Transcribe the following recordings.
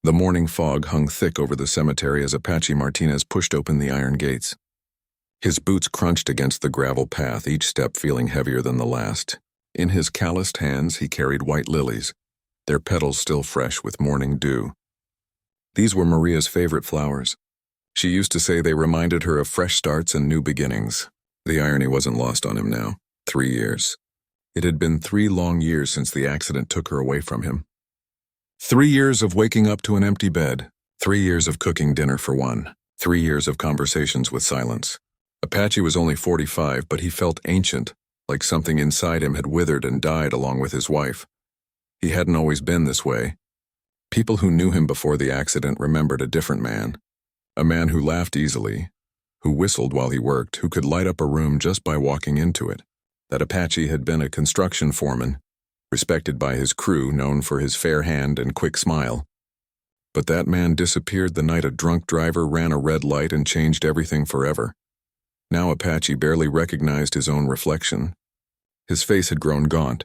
The morning fog hung thick over the cemetery as Apache Martinez pushed open the iron gates. His boots crunched against the gravel path, each step feeling heavier than the last. In his calloused hands he carried white lilies, their petals still fresh with morning dew. These were Maria's favorite flowers. She used to say they reminded her of fresh starts and new beginnings. The irony wasn't lost on him now. 3 years. It had been 3 long years since the accident took her away from him. 3 years of waking up to an empty bed. 3 years of cooking dinner for one. 3 years of conversations with silence. Apache was only 45, but he felt ancient, like something inside him had withered and died along with his wife. He hadn't always been this way. People who knew him before the accident remembered a different man. A man who laughed easily, who whistled while he worked, who could light up a room just by walking into it. That Apache had been a construction foreman, respected by his crew, known for his fair hand and quick smile. But that man disappeared the night a drunk driver ran a red light and changed everything forever. Now Apache barely recognized his own reflection. His face had grown gaunt.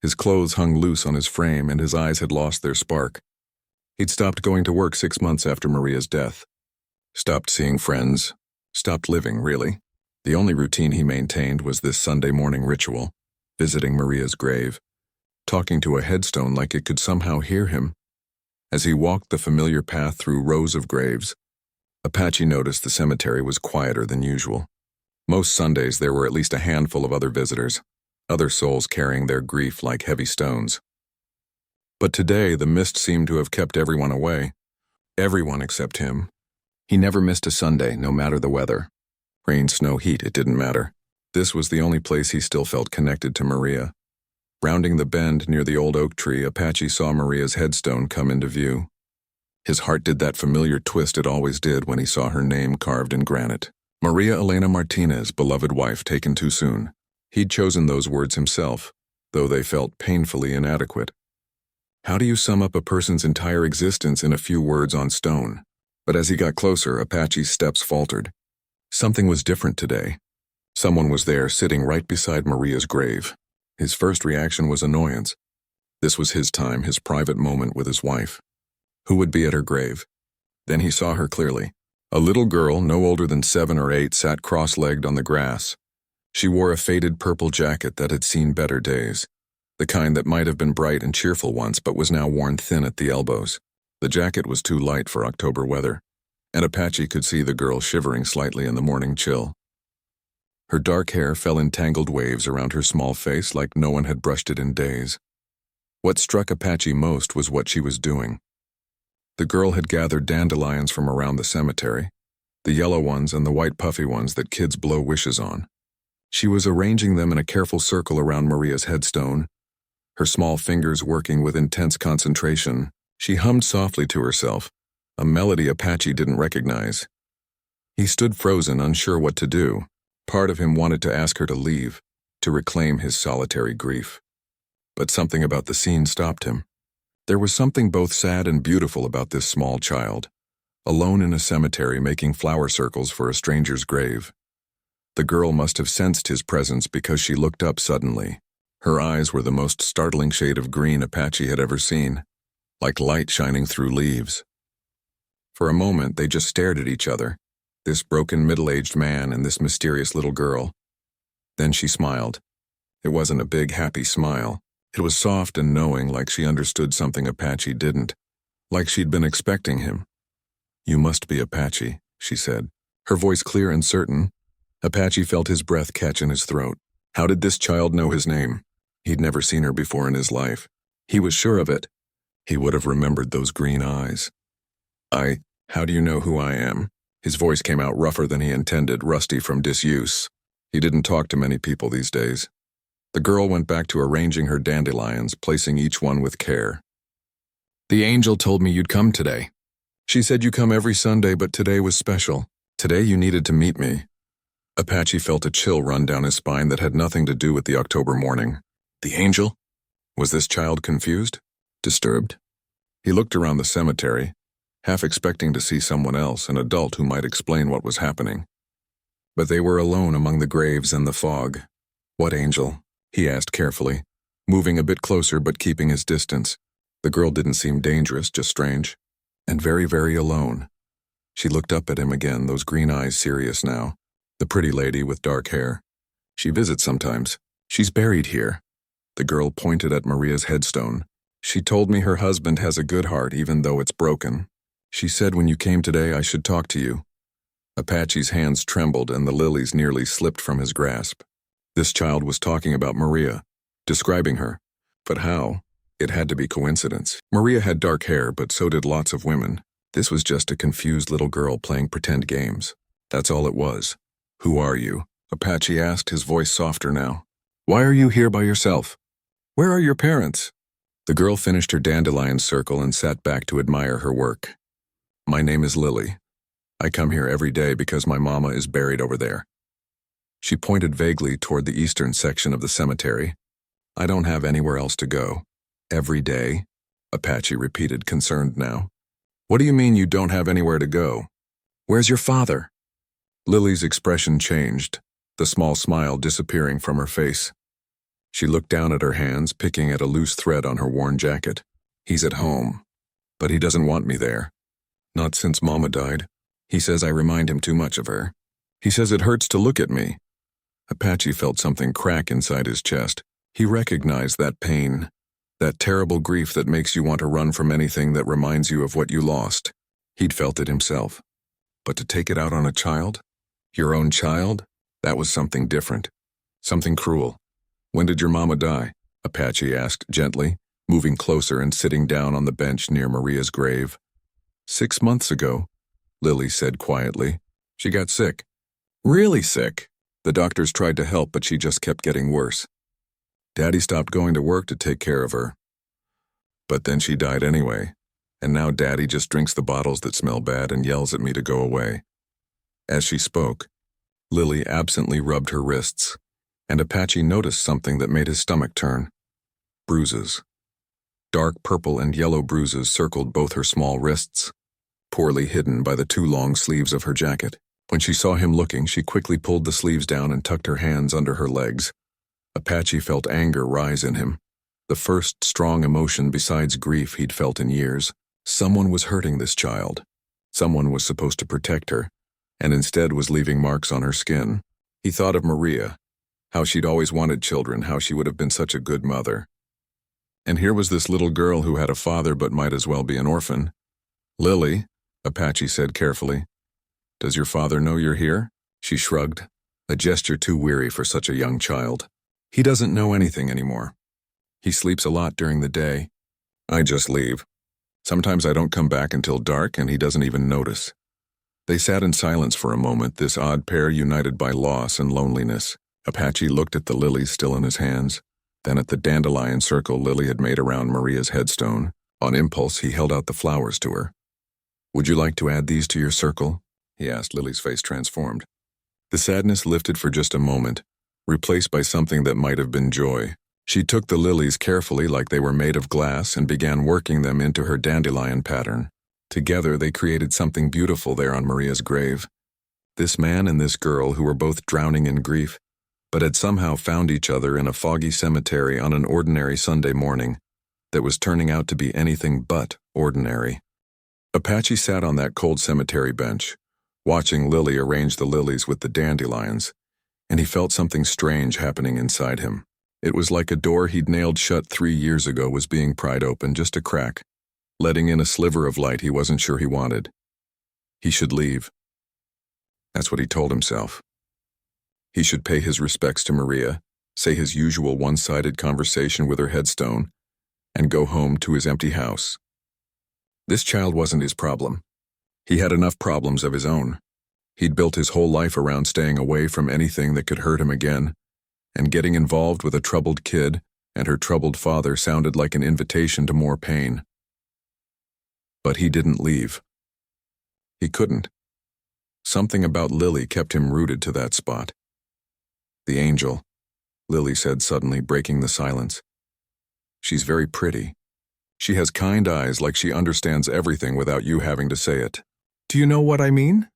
His clothes hung loose on his frame and his eyes had lost their spark. He'd stopped going to work 6 months after Maria's death. Stopped seeing friends. Stopped living, really. The only routine he maintained was this Sunday morning ritual, visiting Maria's grave, talking to a headstone like it could somehow hear him. As he walked the familiar path through rows of graves, Apache noticed the cemetery was quieter than usual. Most Sundays there were at least a handful of other visitors, other souls carrying their grief like heavy stones. But today the mist seemed to have kept everyone away. Everyone except him. He never missed a Sunday, no matter the weather. Rain, snow, heat, it didn't matter. This was the only place he still felt connected to Maria. Rounding the bend near the old oak tree, Apache saw Maria's headstone come into view. His heart did that familiar twist it always did when he saw her name carved in granite. Maria Elena Martinez, beloved wife, taken too soon. He'd chosen those words himself, though they felt painfully inadequate. How do you sum up a person's entire existence in a few words on stone? But as he got closer, Apache's steps faltered. Something was different today. Someone was there, sitting right beside Maria's grave. His first reaction was annoyance. This was his time, his private moment with his wife. Who would be at her grave? Then he saw her clearly. A little girl, no older than 7 or 8, sat cross-legged on the grass. She wore a faded purple jacket that had seen better days, the kind that might have been bright and cheerful once but was now worn thin at the elbows. The jacket was too light for October weather, and Apache could see the girl shivering slightly in the morning chill. Her dark hair fell in tangled waves around her small face like no one had brushed it in days. What struck Apache most was what she was doing. The girl had gathered dandelions from around the cemetery, the yellow ones and the white puffy ones that kids blow wishes on. She was arranging them in a careful circle around Maria's headstone, her small fingers working with intense concentration. She hummed softly to herself, a melody Apache didn't recognize. He stood frozen, unsure what to do. Part of him wanted to ask her to leave, to reclaim his solitary grief. But something about the scene stopped him. There was something both sad and beautiful about this small child, alone in a cemetery making flower circles for a stranger's grave. The girl must have sensed his presence because she looked up suddenly. Her eyes were the most startling shade of green Apache had ever seen, like light shining through leaves. For a moment they just stared at each other, this broken middle-aged man and this mysterious little girl. Then she smiled. It wasn't a big, happy smile. It was soft and knowing, like she understood something Apache didn't, like she'd been expecting him. "You must be Apache," she said, her voice clear and certain. Apache felt his breath catch in his throat. How did this child know his name? He'd never seen her before in his life. He was sure of it. He would have remembered those green eyes. How do you know who I am?" His voice came out rougher than he intended, rusty from disuse. He didn't talk to many people these days. The girl went back to arranging her dandelions, placing each one with care. "The angel told me you'd come today. She said you come every Sunday, but today was special. Today you needed to meet me." Apache felt a chill run down his spine that had nothing to do with the October morning. The angel? Was this child confused? Disturbed? He looked around the cemetery, half expecting to see someone else, an adult who might explain what was happening. But they were alone among the graves and the fog. "What angel?" he asked carefully, moving a bit closer but keeping his distance. The girl didn't seem dangerous, just strange. and very, very alone. She looked up at him again, those green eyes serious now. The pretty lady with dark hair. She visits sometimes. She's buried here. The girl pointed at Maria's headstone. She told me her husband has a good heart even though it's broken. She said when you came today I should talk to you. Apache's hands trembled and the lilies nearly slipped from his grasp. This child was talking about Maria, describing her. But how? It had to be coincidence. Maria had dark hair, but so did lots of women. This was just a confused little girl playing pretend games. That's all it was. Who are you? Apache asked, his voice softer now. Why are you here by yourself? Where are your parents? The girl finished her dandelion circle and sat back to admire her work. My name is Lily. I come here every day because my mama is buried over there. She pointed vaguely toward the eastern section of the cemetery. I don't have anywhere else to go. Every day? Apache repeated, concerned now. What do you mean you don't have anywhere to go? Where's your father? Lily's expression changed, the small smile disappearing from her face. She looked down at her hands, picking at a loose thread on her worn jacket. He's at home, but he doesn't want me there. Not since Mama died. He says I remind him too much of her. He says it hurts to look at me. Apache felt something crack inside his chest. He recognized that pain, that terrible grief that makes you want to run from anything that reminds you of what you lost. He'd felt it himself. But to take it out on a child? Your own child? That was something different. Something cruel. When did your mama die? Apache asked gently, moving closer and sitting down on the bench near Maria's grave. 6 months ago, Lily said quietly. She got sick. Really sick. The doctors tried to help, but she just kept getting worse. Daddy stopped going to work to take care of her. But then she died anyway, and now Daddy just drinks the bottles that smell bad and yells at me to go away. As she spoke, Lily absently rubbed her wrists, and Apache noticed something that made his stomach turn. Bruises. Dark purple and yellow bruises circled both her small wrists, poorly hidden by the 2 long sleeves of her jacket. When she saw him looking, she quickly pulled the sleeves down and tucked her hands under her legs. Apache felt anger rise in him, the first strong emotion besides grief he'd felt in years. Someone was hurting this child. Someone was supposed to protect her, and instead was leaving marks on her skin. He thought of Maria, how she'd always wanted children, how she would have been such a good mother. And here was this little girl who had a father but might as well be an orphan. Lily, Apache said carefully. Does your father know you're here? She shrugged, a gesture too weary for such a young child. He doesn't know anything anymore. He sleeps a lot during the day. I just leave. Sometimes I don't come back until dark and he doesn't even notice. They sat in silence for a moment, this odd pair united by loss and loneliness. Apache looked at the lilies still in his hands, then at the dandelion circle Lily had made around Maria's headstone. On impulse, he held out the flowers to her. Would you like to add these to your circle? He asked, Lily's face transformed. The sadness lifted for just a moment, replaced by something that might have been joy. She took the lilies carefully like they were made of glass and began working them into her dandelion pattern. Together they created something beautiful there on Maria's grave. This man and this girl who were both drowning in grief, but had somehow found each other in a foggy cemetery on an ordinary Sunday morning that was turning out to be anything but ordinary. Apache sat on that cold cemetery bench, watching Lily arrange the lilies with the dandelions, and he felt something strange happening inside him. It was like a door he'd nailed shut 3 years ago was being pried open, just a crack, letting in a sliver of light he wasn't sure he wanted. He should leave. That's what he told himself. He should pay his respects to Maria, say his usual one-sided conversation with her headstone, and go home to his empty house. This child wasn't his problem. He had enough problems of his own. He'd built his whole life around staying away from anything that could hurt him again, and getting involved with a troubled kid and her troubled father sounded like an invitation to more pain. But he didn't leave. He couldn't. Something about Lily kept him rooted to that spot. The angel, Lily said suddenly, breaking the silence. She's very pretty. She has kind eyes, like she understands everything without you having to say it. Do you know what I mean?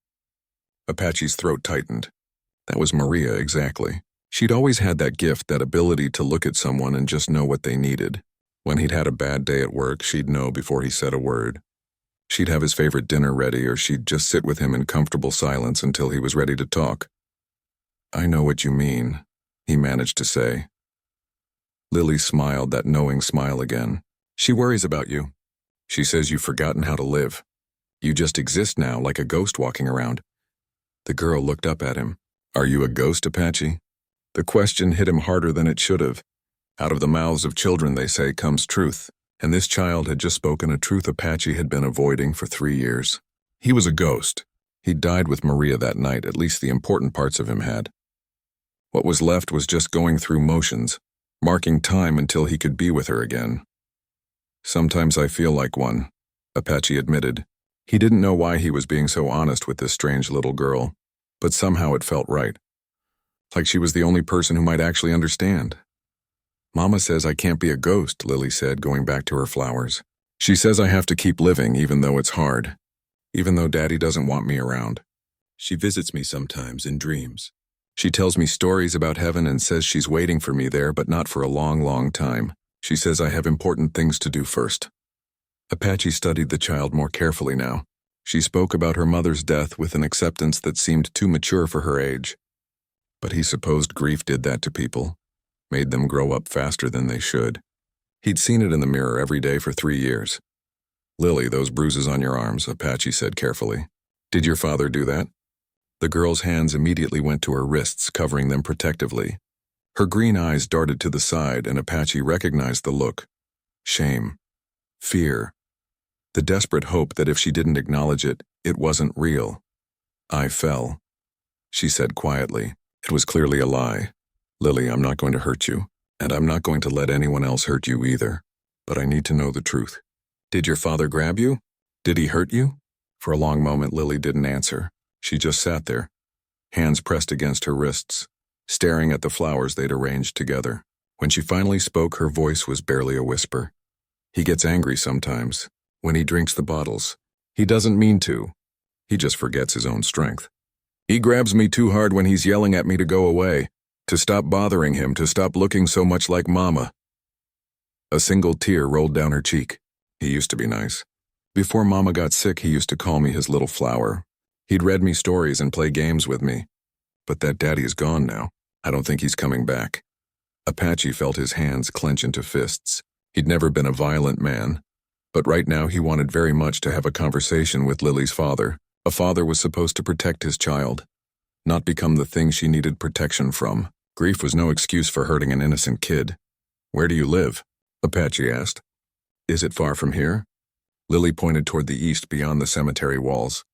Apache's throat tightened. That was Maria, exactly. She'd always had that gift, that ability to look at someone and just know what they needed. When he'd had a bad day at work, she'd know before he said a word. She'd have his favorite dinner ready, or she'd just sit with him in comfortable silence until he was ready to talk. "I know what you mean," he managed to say. Lily smiled that knowing smile again. "She worries about you. She says you've forgotten how to live. You just exist now like a ghost walking around." The girl looked up at him. "Are you a ghost, Apache?" The question hit him harder than it should have. Out of the mouths of children, they say, comes truth, and this child had just spoken a truth Apache had been avoiding for 3 years. He was a ghost. He died with Maria that night, at least the important parts of him had. What was left was just going through motions, marking time until he could be with her again. "Sometimes I feel like one," Apache admitted. He didn't know why he was being so honest with this strange little girl, but somehow it felt right. Like she was the only person who might actually understand. "Mama says I can't be a ghost," Lily said, going back to her flowers. "She says I have to keep living even though it's hard, even though Daddy doesn't want me around. She visits me sometimes in dreams. She tells me stories about heaven and says she's waiting for me there, but not for a long, long time. She says I have important things to do first." Apache studied the child more carefully now. She spoke about her mother's death with an acceptance that seemed too mature for her age. But he supposed grief did that to people, made them grow up faster than they should. He'd seen it in the mirror every day for 3 years. "Lily, those bruises on your arms," Apache said carefully. "Did your father do that?" The girl's hands immediately went to her wrists, covering them protectively. Her green eyes darted to the side, and Apache recognized the look. Shame. Fear. The desperate hope that if she didn't acknowledge it, it wasn't real. "I fell," she said quietly. It was clearly a lie. "Lily, I'm not going to hurt you, and I'm not going to let anyone else hurt you either. But I need to know the truth. Did your father grab you? Did he hurt you?" For a long moment, Lily didn't answer. She just sat there, hands pressed against her wrists, staring at the flowers they'd arranged together. When she finally spoke, her voice was barely a whisper. "He gets angry sometimes, when he drinks the bottles. He doesn't mean to. He just forgets his own strength. He grabs me too hard when he's yelling at me to go away, to stop bothering him, to stop looking so much like Mama." A single tear rolled down her cheek. "He used to be nice. Before Mama got sick, he used to call me his little flower. He'd read me stories and play games with me. But that Daddy is gone now. I don't think he's coming back." Apache felt his hands clench into fists. He'd never been a violent man, but right now he wanted very much to have a conversation with Lily's father. A father was supposed to protect his child, not become the thing she needed protection from. Grief was no excuse for hurting an innocent kid. "Where do you live?" Apache asked. "Is it far from here?" Lily pointed toward the east beyond the cemetery walls.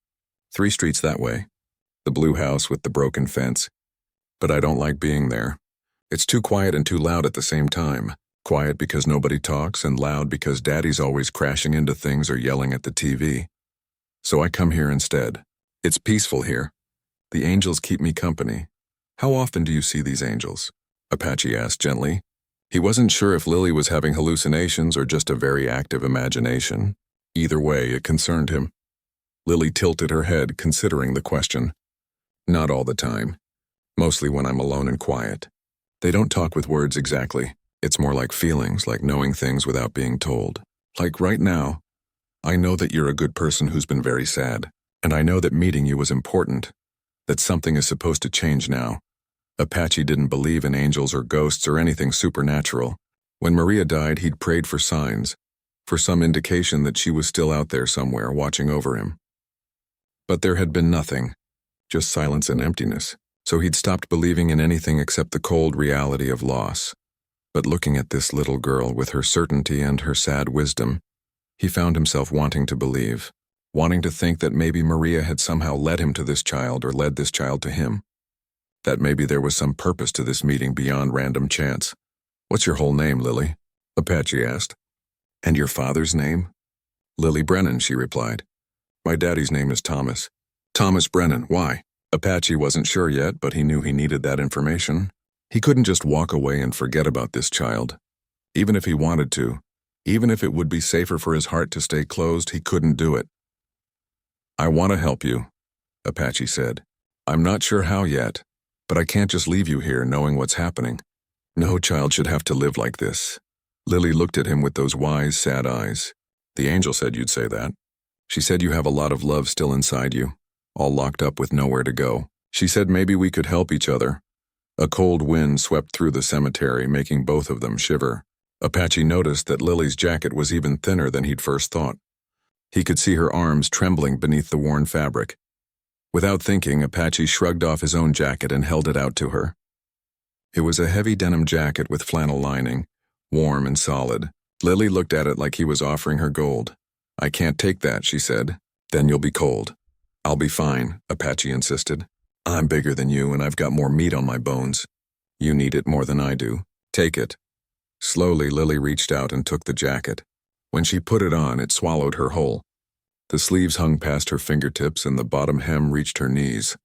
3 streets that way. The blue house with the broken fence. But I don't like being there. It's too quiet and too loud at the same time. Quiet because nobody talks, and loud because Daddy's always crashing into things or yelling at the TV. So I come here instead. It's peaceful here. The angels keep me company. How often do you see these angels?" Apache asked gently. He wasn't sure if Lily was having hallucinations or just a very active imagination. Either way, it concerned him. Lily tilted her head, considering the question. "Not all the time. Mostly when I'm alone and quiet. They don't talk with words exactly. It's more like feelings, like knowing things without being told. Like right now, I know that you're a good person who's been very sad, and I know that meeting you was important, that something is supposed to change now." Apache didn't believe in angels or ghosts or anything supernatural. When Maria died, he'd prayed for signs, for some indication that she was still out there somewhere watching over him. But there had been nothing, just silence and emptiness, so he'd stopped believing in anything except the cold reality of loss. But looking at this little girl with her certainty and her sad wisdom, he found himself wanting to believe, wanting to think that maybe Maria had somehow led him to this child or led this child to him. That maybe there was some purpose to this meeting beyond random chance. "What's your whole name, Lily?" Apache asked. "And your father's name?" "Lily Brennan," she replied. "My daddy's name is Thomas. Thomas Brennan. Why?" Apache wasn't sure yet, but he knew he needed that information. He couldn't just walk away and forget about this child. Even if he wanted to, even if it would be safer for his heart to stay closed, he couldn't do it. "I want to help you," Apache said. "I'm not sure how yet, but I can't just leave you here knowing what's happening. No child should have to live like this." Lily looked at him with those wise, sad eyes. "The angel said you'd say that." She said you have a lot of love still inside you, all locked up with nowhere to go. She said maybe we could help each other. A cold wind swept through the cemetery, making both of them shiver. Apache noticed that Lily's jacket was even thinner than he'd first thought. He could see her arms trembling beneath the worn fabric. Without thinking, Apache shrugged off his own jacket and held it out to her. It was a heavy denim jacket with flannel lining, warm and solid. Lily looked at it like he was offering her gold. "I can't take that," she said. "Then you'll be cold." "I'll be fine," Apache insisted. "I'm bigger than you and I've got more meat on my bones. You need it more than I do. Take it." Slowly, Lily reached out and took the jacket. When she put it on, it swallowed her whole. The sleeves hung past her fingertips and the bottom hem reached her knees.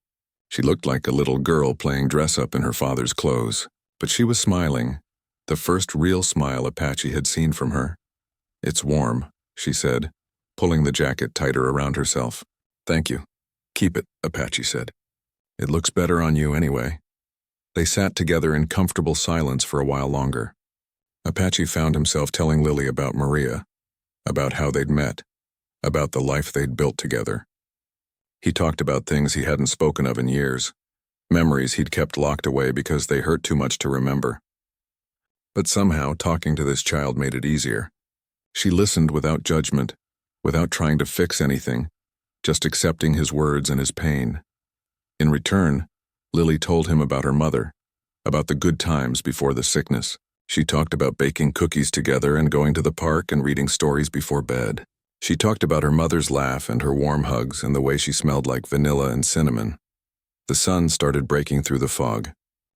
She looked like a little girl playing dress-up in her father's clothes. But she was smiling, the first real smile Apache had seen from her. "It's warm," she said, pulling the jacket tighter around herself. "Thank you. Keep it," Apache said. "It looks better on you anyway." They sat together in comfortable silence for a while longer. Apache found himself telling Lily about Maria, about how they'd met, about the life they'd built together. He talked about things he hadn't spoken of in years, memories he'd kept locked away because they hurt too much to remember. But somehow, talking to this child made it easier. She listened without judgment, without trying to fix anything, just accepting his words and his pain. In return, Lily told him about her mother, about the good times before the sickness. She talked about baking cookies together and going to the park and reading stories before bed. She talked about her mother's laugh and her warm hugs and the way she smelled like vanilla and cinnamon. The sun started breaking through the fog,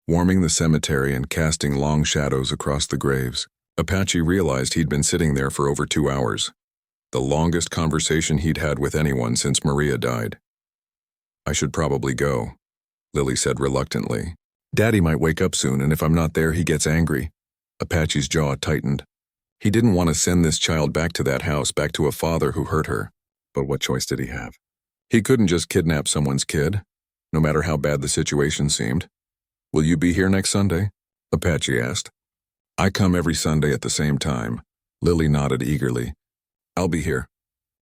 warming the cemetery and casting long shadows across the graves. Apache realized he'd been sitting there for over 2 hours, the longest conversation he'd had with anyone since Maria died. "I should probably go," Lily said reluctantly. "Daddy might wake up soon, and if I'm not there, he gets angry." Apache's jaw tightened. He didn't want to send this child back to that house, back to a father who hurt her. But what choice did he have? He couldn't just kidnap someone's kid, no matter how bad the situation seemed. "Will you be here next Sunday?" Apache asked. "I come every Sunday at the same time." Lily nodded eagerly. "I'll be here.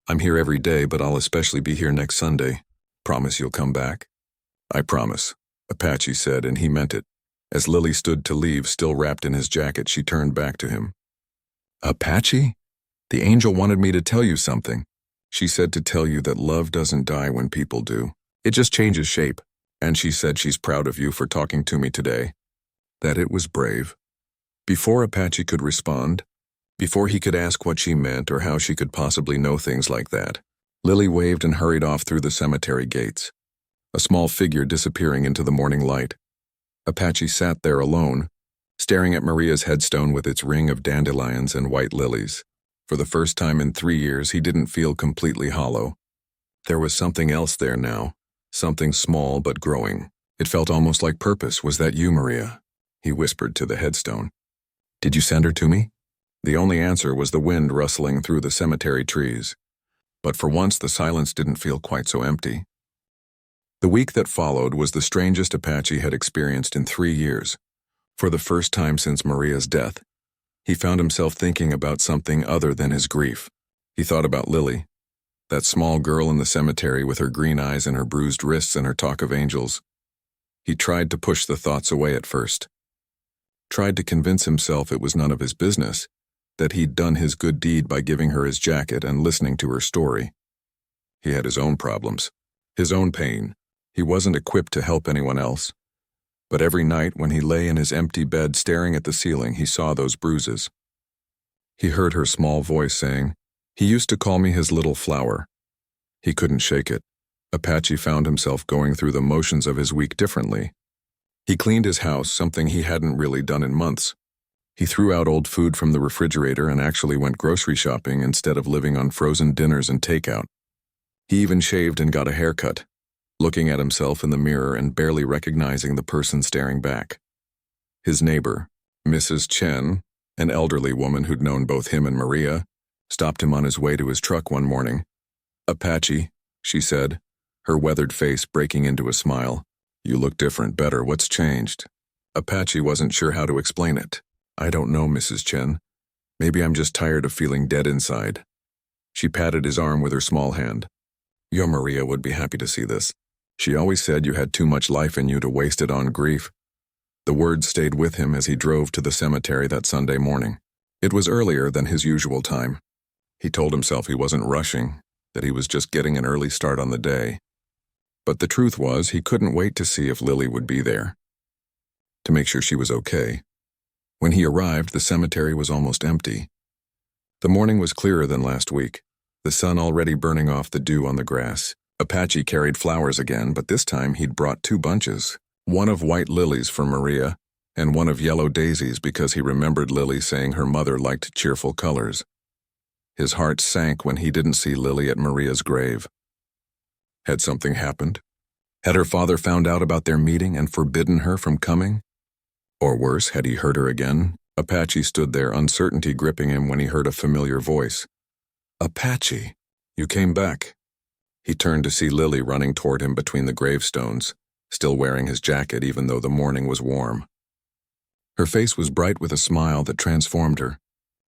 I'm here every day, but I'll especially be here next Sunday. Promise you'll come back?" "I promise," Apache said, and he meant it. As Lily stood to leave, still wrapped in his jacket, she turned back to him. "Apache? The angel wanted me to tell you something. She said to tell you that love doesn't die when people do. It just changes shape. And she said she's proud of you for talking to me today. That it was brave." Before Apache could respond, before he could ask what she meant or how she could possibly know things like that, Lily waved and hurried off through the cemetery gates, a small figure disappearing into the morning light. Apache sat there alone, staring at Maria's headstone with its ring of dandelions and white lilies. For the first time in 3 years, he didn't feel completely hollow. There was something else there now, something small but growing. It felt almost like purpose. "Was that you, Maria?" he whispered to the headstone. "Did you send her to me?" The only answer was the wind rustling through the cemetery trees. But for once, the silence didn't feel quite so empty. The week that followed was the strangest Apache had experienced in 3 years. For the first time since Maria's death, he found himself thinking about something other than his grief. He thought about Lily, that small girl in the cemetery with her green eyes and her bruised wrists and her talk of angels. He tried to push the thoughts away at first. Tried to convince himself it was none of his business, that he'd done his good deed by giving her his jacket and listening to her story. He had his own problems, his own pain. He wasn't equipped to help anyone else. But every night when he lay in his empty bed staring at the ceiling, he saw those bruises. He heard her small voice saying, "He used to call me his little flower." He couldn't shake it. Apache found himself going through the motions of his week differently. He cleaned his house, something he hadn't really done in months. He threw out old food from the refrigerator and actually went grocery shopping instead of living on frozen dinners and takeout. He even shaved and got a haircut, looking at himself in the mirror and barely recognizing the person staring back. His neighbor, Mrs. Chen, an elderly woman who'd known both him and Maria, stopped him on his way to his truck one morning. "Apache," she said, her weathered face breaking into a smile. "You look different, better. What's changed?" Apache wasn't sure how to explain it. "I don't know, Mrs. Chen. Maybe I'm just tired of feeling dead inside." She patted his arm with her small hand. Your Maria would be happy to see this. She always said you had too much life in you to waste it on grief. The words stayed with him as he drove to the cemetery that Sunday morning. It was earlier than his usual time. He told himself he wasn't rushing, that he was just getting an early start on the day. But the truth was, he couldn't wait to see if Lily would be there, to make sure she was okay. When he arrived, the cemetery was almost empty. The morning was clearer than last week, the sun already burning off the dew on the grass. Apache carried flowers again, but this time he'd brought 2 bunches. One of white lilies for Maria, and one of yellow daisies because he remembered Lily saying her mother liked cheerful colors. His heart sank when he didn't see Lily at Maria's grave. Had something happened? Had her father found out about their meeting and forbidden her from coming? Or worse, had he hurt her again? Apache stood there, uncertainty gripping him when he heard a familiar voice. Apache, you came back. He turned to see Lily running toward him between the gravestones, still wearing his jacket even though the morning was warm. Her face was bright with a smile that transformed her,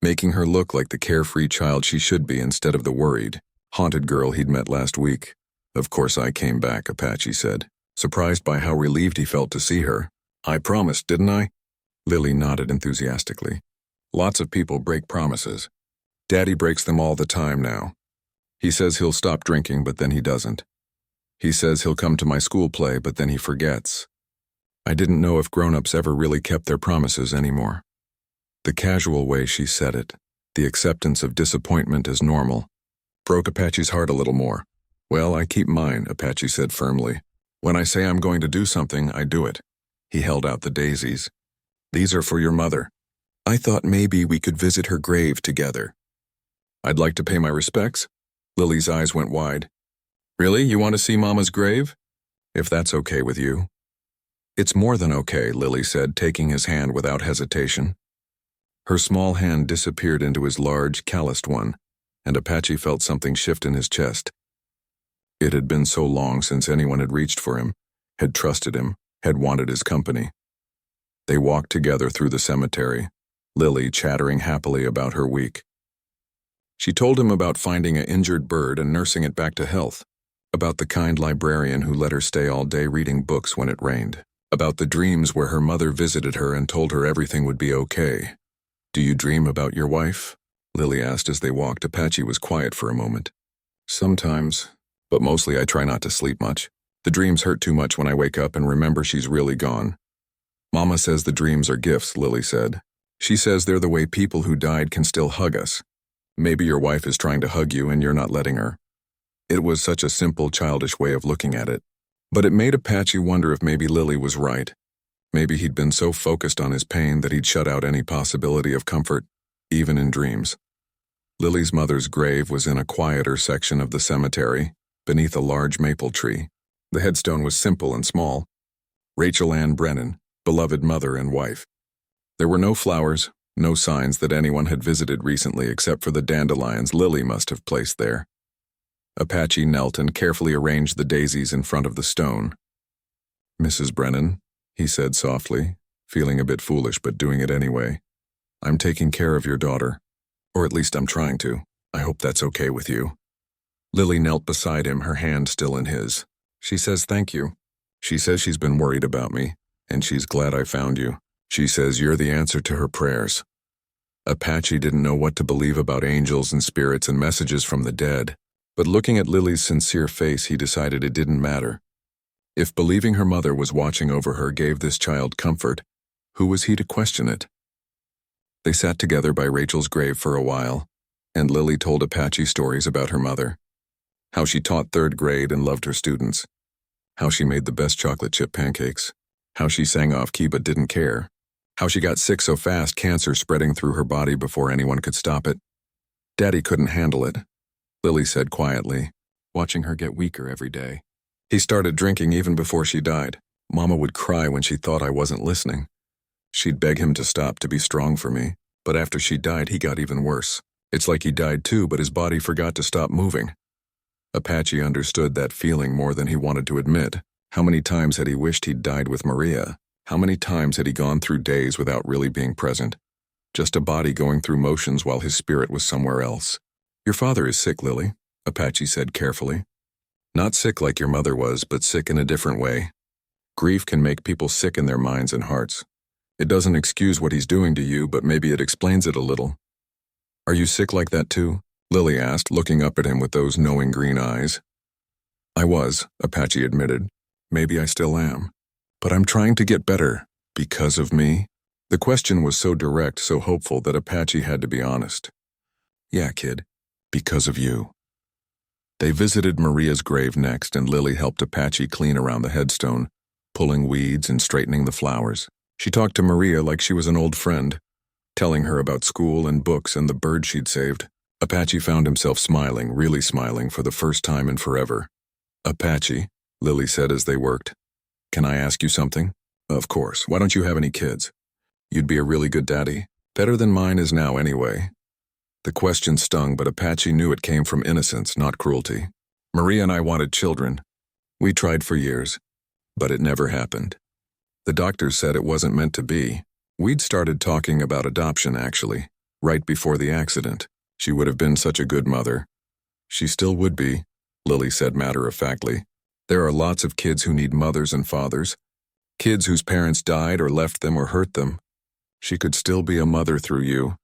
making her look like the carefree child she should be instead of the worried, haunted girl he'd met last week. Of course I came back, Apache said, surprised by how relieved he felt to see her. I promised, didn't I? Lily nodded enthusiastically. Lots of people break promises. Daddy breaks them all the time now. He says he'll stop drinking, but then he doesn't. He says he'll come to my school play, but then he forgets. I didn't know if grown-ups ever really kept their promises anymore. The casual way she said it, the acceptance of disappointment as normal, broke Apache's heart a little more. Well, I keep mine, Apache said firmly. When I say I'm going to do something, I do it. He held out the daisies. These are for your mother. I thought maybe we could visit her grave together. I'd like to pay my respects. Lily's eyes went wide. Really? You want to see Mama's grave? If that's okay with you. It's more than okay, Lily said, taking his hand without hesitation. Her small hand disappeared into his large, calloused one, and Apache felt something shift in his chest. It had been so long since anyone had reached for him, had trusted him, had wanted his company. They walked together through the cemetery, Lily chattering happily about her week. She told him about finding an injured bird and nursing it back to health, about the kind librarian who let her stay all day reading books when it rained, about the dreams where her mother visited her and told her everything would be okay. Do you dream about your wife? Lily asked as they walked. Apache was quiet for a moment. Sometimes, but mostly I try not to sleep much. The dreams hurt too much when I wake up and remember she's really gone. Mama says the dreams are gifts, Lily said. She says they're the way people who died can still hug us. Maybe your wife is trying to hug you and you're not letting her. It was such a simple, childish way of looking at it. But it made Apache wonder if maybe Lily was right. Maybe he'd been so focused on his pain that he'd shut out any possibility of comfort, even in dreams. Lily's mother's grave was in a quieter section of the cemetery, beneath a large maple tree. The headstone was simple and small. Rachel Ann Brennan, beloved mother and wife. There were no flowers, no signs that anyone had visited recently except for the dandelions Lily must have placed there. Apache knelt and carefully arranged the daisies in front of the stone. Mrs. Brennan, he said softly, feeling a bit foolish but doing it anyway. I'm taking care of your daughter. Or at least I'm trying to. I hope that's okay with you. Lily knelt beside him, her hand still in his. She says thank you. She says she's been worried about me, and she's glad I found you. She says you're the answer to her prayers. Apache didn't know what to believe about angels and spirits and messages from the dead, but looking at Lily's sincere face, he decided it didn't matter. If believing her mother was watching over her gave this child comfort, who was he to question it? They sat together by Rachel's grave for a while, and Lily told Apache stories about her mother. How she taught 3rd grade and loved her students. How she made the best chocolate chip pancakes. How she sang off key but didn't care. How she got sick so fast cancer spreading through her body before anyone could stop it. Daddy couldn't handle it, Lily said quietly, watching her get weaker every day. He started drinking even before she died. Mama would cry when she thought I wasn't listening. She'd beg him to stop, to be strong for me, but after she died he got even worse. It's like he died too, but his body forgot to stop moving. Apache understood that feeling more than he wanted to admit. How many times had he wished he'd died with Maria? How many times had he gone through days without really being present? Just a body going through motions while his spirit was somewhere else. Your father is sick, Lily, Apache said carefully. Not sick like your mother was, but sick in a different way. Grief can make people sick in their minds and hearts. It doesn't excuse what he's doing to you, but maybe it explains it a little. Are you sick like that too? Lily asked, looking up at him with those knowing green eyes. I was, Apache admitted. Maybe I still am. But I'm trying to get better. Because of me? The question was so direct, so hopeful that Apache had to be honest. Yeah, kid. Because of you. They visited Maria's grave next, and Lily helped Apache clean around the headstone, pulling weeds and straightening the flowers. She talked to Maria like she was an old friend, telling her about school and books and the bird she'd saved. Apache found himself smiling, really smiling, for the first time in forever. Apache, Lily said as they worked. Can I ask you something? Of course. Why don't you have any kids? You'd be a really good daddy. Better than mine is now anyway. The question stung, but Apache knew it came from innocence, not cruelty. Maria and I wanted children. We tried for years, but it never happened. The doctors said it wasn't meant to be. We'd started talking about adoption, actually, right before the accident. She would have been such a good mother. She still would be, Lily said matter-of-factly. There are lots of kids who need mothers and fathers. Kids whose parents died or left them or hurt them. She could still be a mother through you.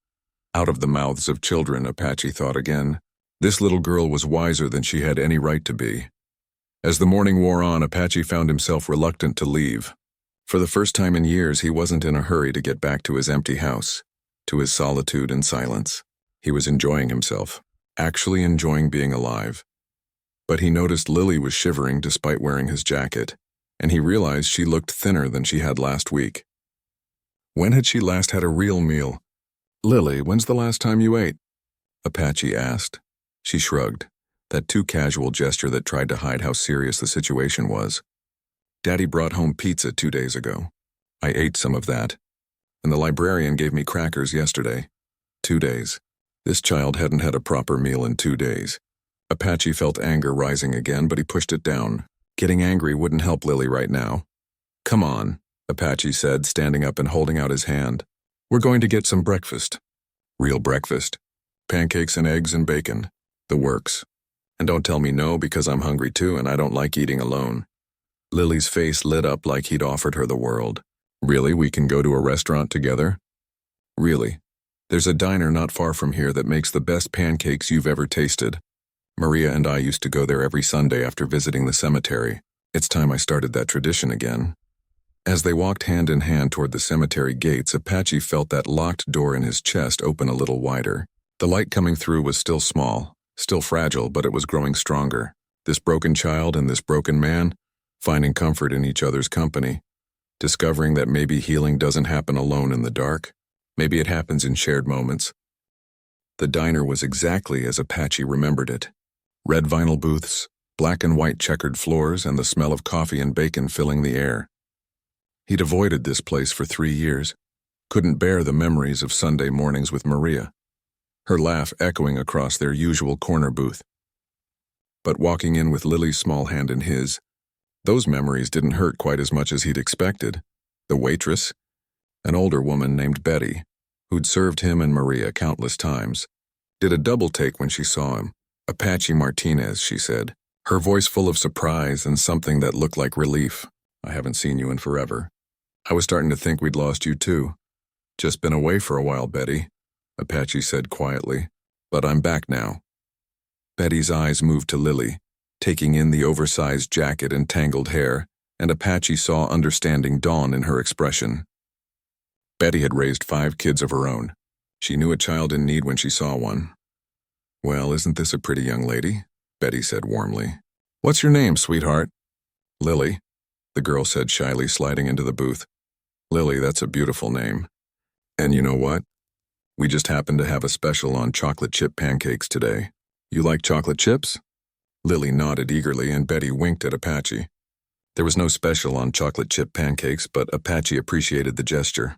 Out of the mouths of children, Apache thought again. This little girl was wiser than she had any right to be. As the morning wore on, Apache found himself reluctant to leave. For the first time in years, he wasn't in a hurry to get back to his empty house, to his solitude and silence. He was enjoying himself, actually enjoying being alive. But he noticed Lily was shivering despite wearing his jacket, and he realized she looked thinner than she had last week. When had she last had a real meal? Lily, when's the last time you ate? Apache asked. She shrugged, that too casual gesture that tried to hide how serious the situation was. Daddy brought home pizza 2 days ago. I ate some of that, and the librarian gave me crackers yesterday. 2 days. This child hadn't had a proper meal in 2 days. Apache felt anger rising again, but he pushed it down. Getting angry wouldn't help Lily right now. Come on, Apache said, standing up and holding out his hand. We're going to get some breakfast. Real breakfast. Pancakes and eggs and bacon. The works. And don't tell me no, because I'm hungry too and I don't like eating alone. Lily's face lit up like he'd offered her the world. Really, we can go to a restaurant together? Really. There's a diner not far from here that makes the best pancakes you've ever tasted. Maria and I used to go there every Sunday after visiting the cemetery. It's time I started that tradition again. As they walked hand in hand toward the cemetery gates, Apache felt that locked door in his chest open a little wider. The light coming through was still small, still fragile, but it was growing stronger. This broken child and this broken man, finding comfort in each other's company, discovering that maybe healing doesn't happen alone in the dark. Maybe it happens in shared moments. The diner was exactly as Apache remembered it. Red vinyl booths, black and white checkered floors, and the smell of coffee and bacon filling the air. He'd avoided this place for 3 years, couldn't bear the memories of Sunday mornings with Maria, her laugh echoing across their usual corner booth. But walking in with Lily's small hand in his, those memories didn't hurt quite as much as he'd expected. The waitress, an older woman named Betty, who'd served him and Maria countless times, did a double take when she saw him. Apache Martinez, she said, her voice full of surprise and something that looked like relief. I haven't seen you in forever. I was starting to think we'd lost you too. Just been away for a while, Betty, Apache said quietly, but I'm back now. Betty's eyes moved to Lily, taking in the oversized jacket and tangled hair, and Apache saw understanding dawn in her expression. Betty had raised 5 kids of her own. She knew a child in need when she saw one. Well, isn't this a pretty young lady? Betty said warmly. What's your name, sweetheart? Lily, the girl said shyly, sliding into the booth. Lily, that's a beautiful name. And you know what? We just happened to have a special on chocolate chip pancakes today. You like chocolate chips? Lily nodded eagerly and Betty winked at Apache. There was no special on chocolate chip pancakes, but Apache appreciated the gesture.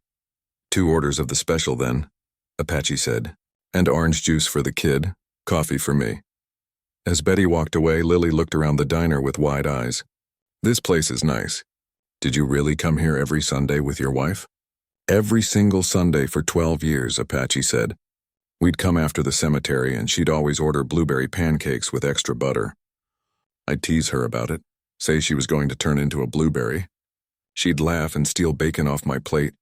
2 orders of the special then, Apache said, and orange juice for the kid, coffee for me. As Betty walked away, Lily looked around the diner with wide eyes. This place is nice. Did you really come here every Sunday with your wife? Every single Sunday for 12 years, Apache said. We'd come after the cemetery and she'd always order blueberry pancakes with extra butter. I'd tease her about it, say she was going to turn into a blueberry. She'd laugh and steal bacon off my plate.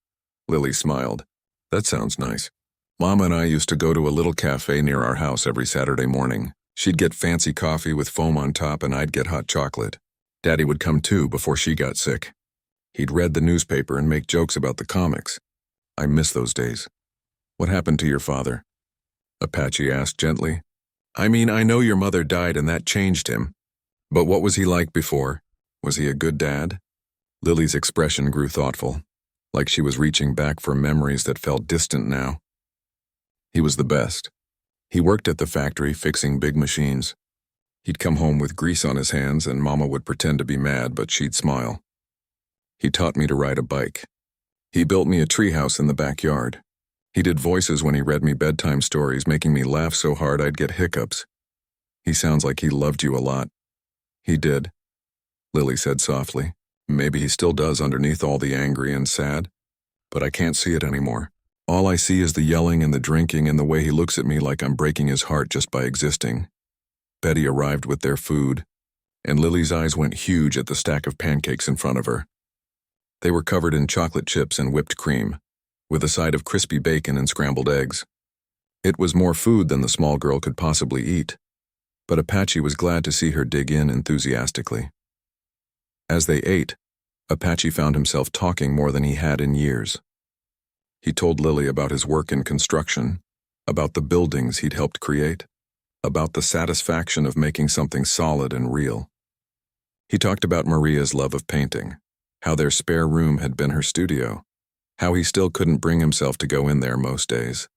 Lily smiled. That sounds nice. Mama and I used to go to a little cafe near our house every Saturday morning. She'd get fancy coffee with foam on top and I'd get hot chocolate. Daddy would come too before she got sick. He'd read the newspaper and make jokes about the comics. I miss those days. What happened to your father? Apache asked gently. I mean, I know your mother died and that changed him. But what was he like before? Was he a good dad? Lily's expression grew thoughtful, like she was reaching back for memories that felt distant now. He was the best. He worked at the factory fixing big machines. He'd come home with grease on his hands and Mama would pretend to be mad, but she'd smile. He taught me to ride a bike. He built me a treehouse in the backyard. He did voices when he read me bedtime stories, making me laugh so hard I'd get hiccups. He sounds like he loved you a lot. He did, Lily said softly. Maybe he still does underneath all the angry and sad, but I can't see it anymore. All I see is the yelling and the drinking and the way he looks at me like I'm breaking his heart just by existing. Betty arrived with their food, and Lily's eyes went huge at the stack of pancakes in front of her. They were covered in chocolate chips and whipped cream, with a side of crispy bacon and scrambled eggs. It was more food than the small girl could possibly eat, but Apache was glad to see her dig in enthusiastically. As they ate, Apache found himself talking more than he had in years. He told Lily about his work in construction, about the buildings he'd helped create, about the satisfaction of making something solid and real. He talked about Maria's love of painting, how their spare room had been her studio, how he still couldn't bring himself to go in there most days.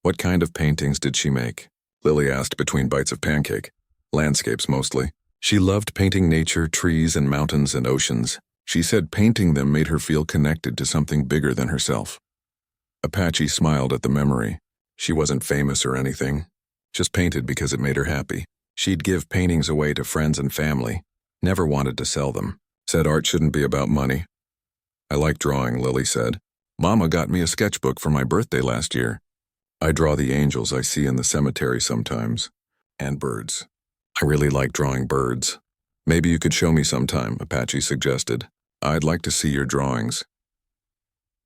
What kind of paintings did she make? Lily asked between bites of pancake. Landscapes mostly. She loved painting nature, trees and mountains and oceans. She said painting them made her feel connected to something bigger than herself. Apache smiled at the memory. She wasn't famous or anything, just painted because it made her happy. She'd give paintings away to friends and family, never wanted to sell them. Said art shouldn't be about money. I like drawing, Lily said. Mama got me a sketchbook for my birthday last year. I draw the angels I see in the cemetery sometimes, and birds. I really like drawing birds. Maybe you could show me sometime, Apache suggested. I'd like to see your drawings.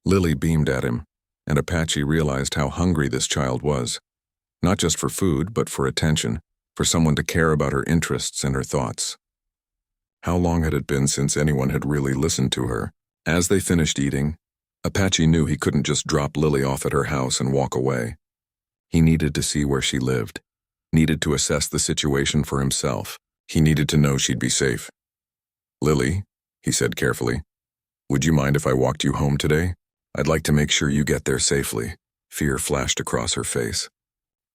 Lily beamed at him, and Apache realized how hungry this child was. Not just for food, but for attention, for someone to care about her interests and her thoughts. How long had it been since anyone had really listened to her? As they finished eating, Apache knew he couldn't just drop Lily off at her house and walk away. He needed to see where she lived, needed to assess the situation for himself. He needed to know she'd be safe. Lily, he said carefully, would you mind if I walked you home today? I'd like to make sure you get there safely. Fear flashed across her face.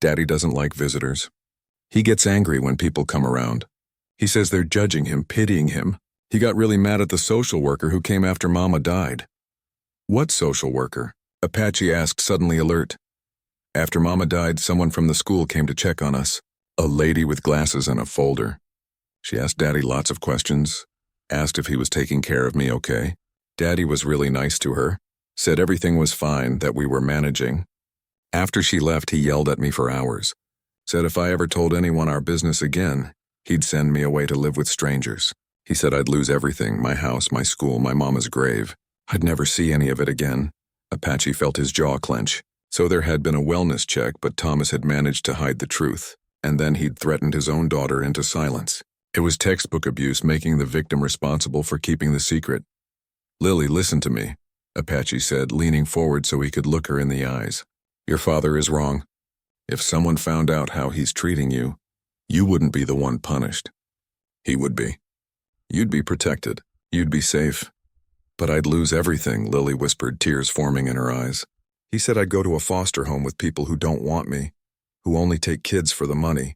Daddy doesn't like visitors. He gets angry when people come around. He says they're judging him, pitying him. He got really mad at the social worker who came after Mama died. What social worker? Apache asked, suddenly alert. After Mama died, someone from the school came to check on us. A lady with glasses and a folder. She asked Daddy lots of questions, asked if he was taking care of me okay. Daddy was really nice to her, said everything was fine, that we were managing. After she left, he yelled at me for hours. Said if I ever told anyone our business again, he'd send me away to live with strangers. He said I'd lose everything, my house, my school, my mama's grave. I'd never see any of it again. Apache felt his jaw clench. So there had been a wellness check, but Thomas had managed to hide the truth. And then he'd threatened his own daughter into silence. It was textbook abuse, making the victim responsible for keeping the secret. Lily, listen to me, Apache said, leaning forward so he could look her in the eyes. Your father is wrong. If someone found out how he's treating you, you wouldn't be the one punished. He would be. You'd be protected. You'd be safe. But I'd lose everything, Lily whispered, tears forming in her eyes. He said I'd go to a foster home with people who don't want me, who only take kids for the money.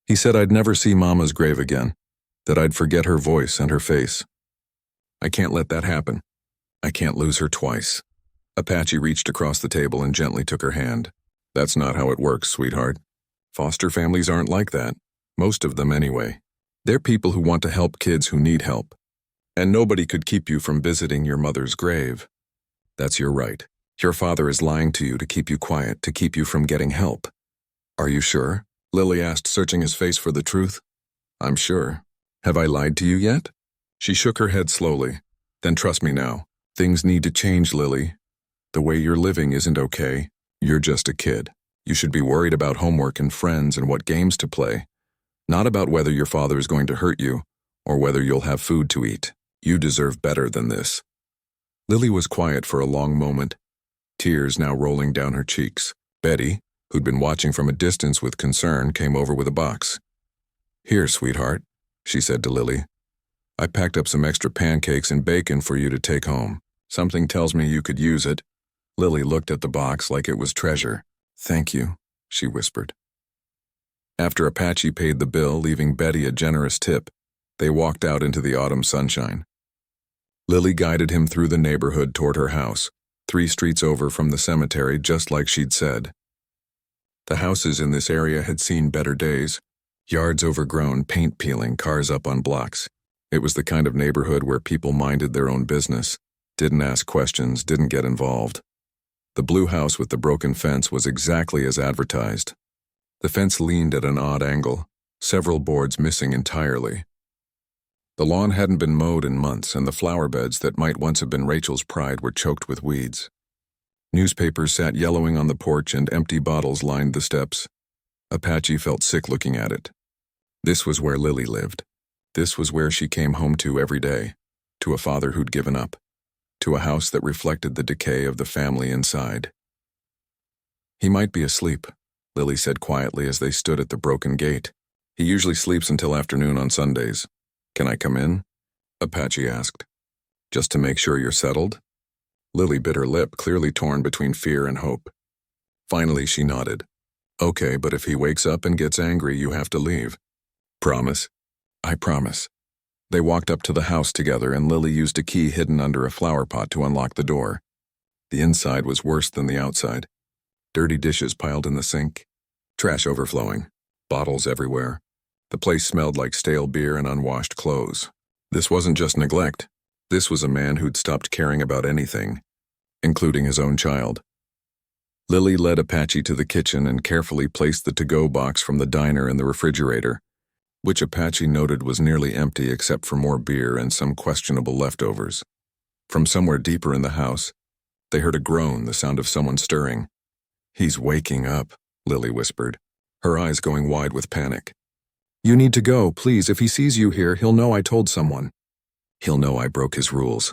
He said I'd never see Mama's grave again, that I'd forget her voice and her face. I can't let that happen. I can't lose her twice. Apache reached across the table and gently took her hand. That's not how it works, sweetheart. Foster families aren't like that. Most of them anyway. They're people who want to help kids who need help. And nobody could keep you from visiting your mother's grave. That's your right. Your father is lying to you to keep you quiet, to keep you from getting help. Are you sure? Lily asked, searching his face for the truth. I'm sure. Have I lied to you yet? She shook her head slowly. Then trust me now. Things need to change, Lily. The way you're living isn't okay. You're just a kid. You should be worried about homework and friends and what games to play. Not about whether your father is going to hurt you or whether you'll have food to eat. You deserve better than this. Lily was quiet for a long moment, tears now rolling down her cheeks. Betty, who'd been watching from a distance with concern, came over with a box. Here, sweetheart, she said to Lily. I packed up some extra pancakes and bacon for you to take home. Something tells me you could use it. Lily looked at the box like it was treasure. Thank you, she whispered. After Apache paid the bill, leaving Betty a generous tip, they walked out into the autumn sunshine. Lily guided him through the neighborhood toward her house, 3 streets over from the cemetery, just like she'd said. The houses in this area had seen better days. Yards overgrown, paint peeling, cars up on blocks. It was the kind of neighborhood where people minded their own business, didn't ask questions, didn't get involved. The blue house with the broken fence was exactly as advertised. The fence leaned at an odd angle, several boards missing entirely. The lawn hadn't been mowed in months, and the flower beds that might once have been Rachel's pride were choked with weeds. Newspapers sat yellowing on the porch, and empty bottles lined the steps. Apache felt sick looking at it. This was where Lily lived. This was where she came home to every day, to a father who'd given up, to a house that reflected the decay of the family inside. He might be asleep, Lily said quietly as they stood at the broken gate. He usually sleeps until afternoon on Sundays. Can I come in? Apache asked. Just to make sure you're settled? Lily bit her lip, clearly torn between fear and hope. Finally, she nodded. Okay, but if he wakes up and gets angry, you have to leave. Promise? I promise. They walked up to the house together, and Lily used a key hidden under a flower pot to unlock the door. The inside was worse than the outside. Dirty dishes piled in the sink, trash overflowing, bottles everywhere. The place smelled like stale beer and unwashed clothes. This wasn't just neglect. This was a man who'd stopped caring about anything, including his own child. Lily led Apache to the kitchen and carefully placed the to-go box from the diner in the refrigerator, which Apache noted was nearly empty except for more beer and some questionable leftovers. From somewhere deeper in the house, they heard a groan, the sound of someone stirring. He's waking up, Lily whispered, her eyes going wide with panic. You need to go, please. If he sees you here, he'll know I told someone. He'll know I broke his rules.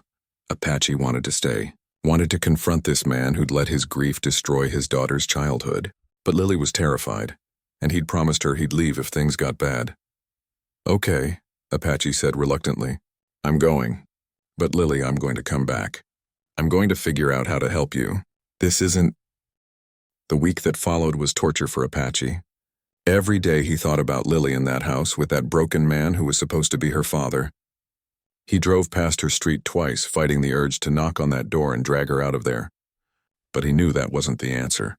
Apache wanted to stay, wanted to confront this man who'd let his grief destroy his daughter's childhood. But Lily was terrified, and he'd promised her he'd leave if things got bad. Okay, Apache said reluctantly. I'm going. But Lily, I'm going to come back. I'm going to figure out how to help you. This isn't... The week that followed was torture for Apache. Every day he thought about Lily in that house with that broken man who was supposed to be her father. He drove past her street twice, fighting the urge to knock on that door and drag her out of there. But he knew that wasn't the answer.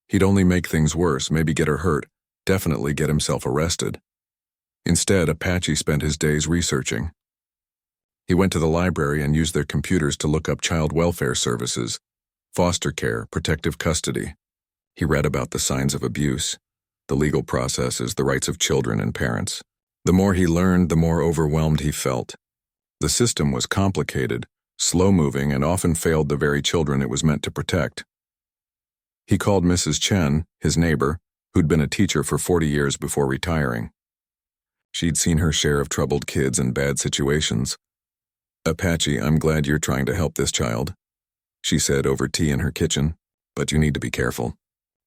He'd only make things worse, maybe get her hurt, definitely get himself arrested. Instead, Apache spent his days researching. He went to the library and used their computers to look up child welfare services, foster care, protective custody. He read about the signs of abuse, the legal processes, the rights of children and parents. The more he learned, the more overwhelmed he felt. The system was complicated, slow-moving, and often failed the very children it was meant to protect. He called Mrs. Chen, his neighbor, who'd been a teacher for 40 years before retiring. She'd seen her share of troubled kids and bad situations. Apache, I'm glad you're trying to help this child, she said over tea in her kitchen, but you need to be careful.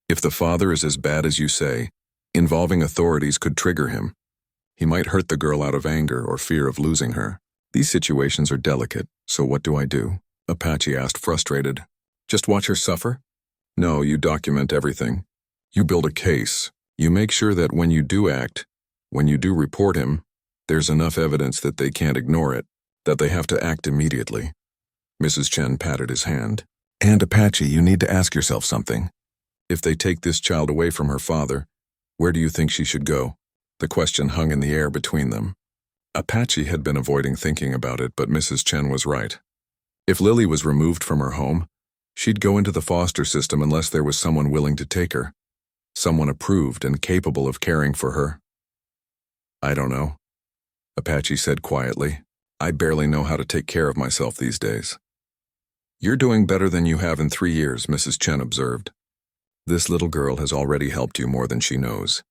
If the father is as bad as you say, involving authorities could trigger him. He might hurt the girl out of anger or fear of losing her. These situations are delicate, so what do I do? Apache asked, frustrated. Just watch her suffer? No, you document everything. You build a case. You make sure that when you do act, when you do report him, there's enough evidence that they can't ignore it, that they have to act immediately. Mrs. Chen patted his hand. And Apache, you need to ask yourself something. If they take this child away from her father, where do you think she should go? The question hung in the air between them. Apache had been avoiding thinking about it, but Mrs. Chen was right. If Lily was removed from her home, She'd go into the foster system unless there was someone willing to take her, someone approved and capable of caring for her. I don't know, Apache said quietly. I barely know how to take care of myself these days. You're doing better than you have in 3 years, Mrs. Chen observed. This little girl has already helped you more than she knows.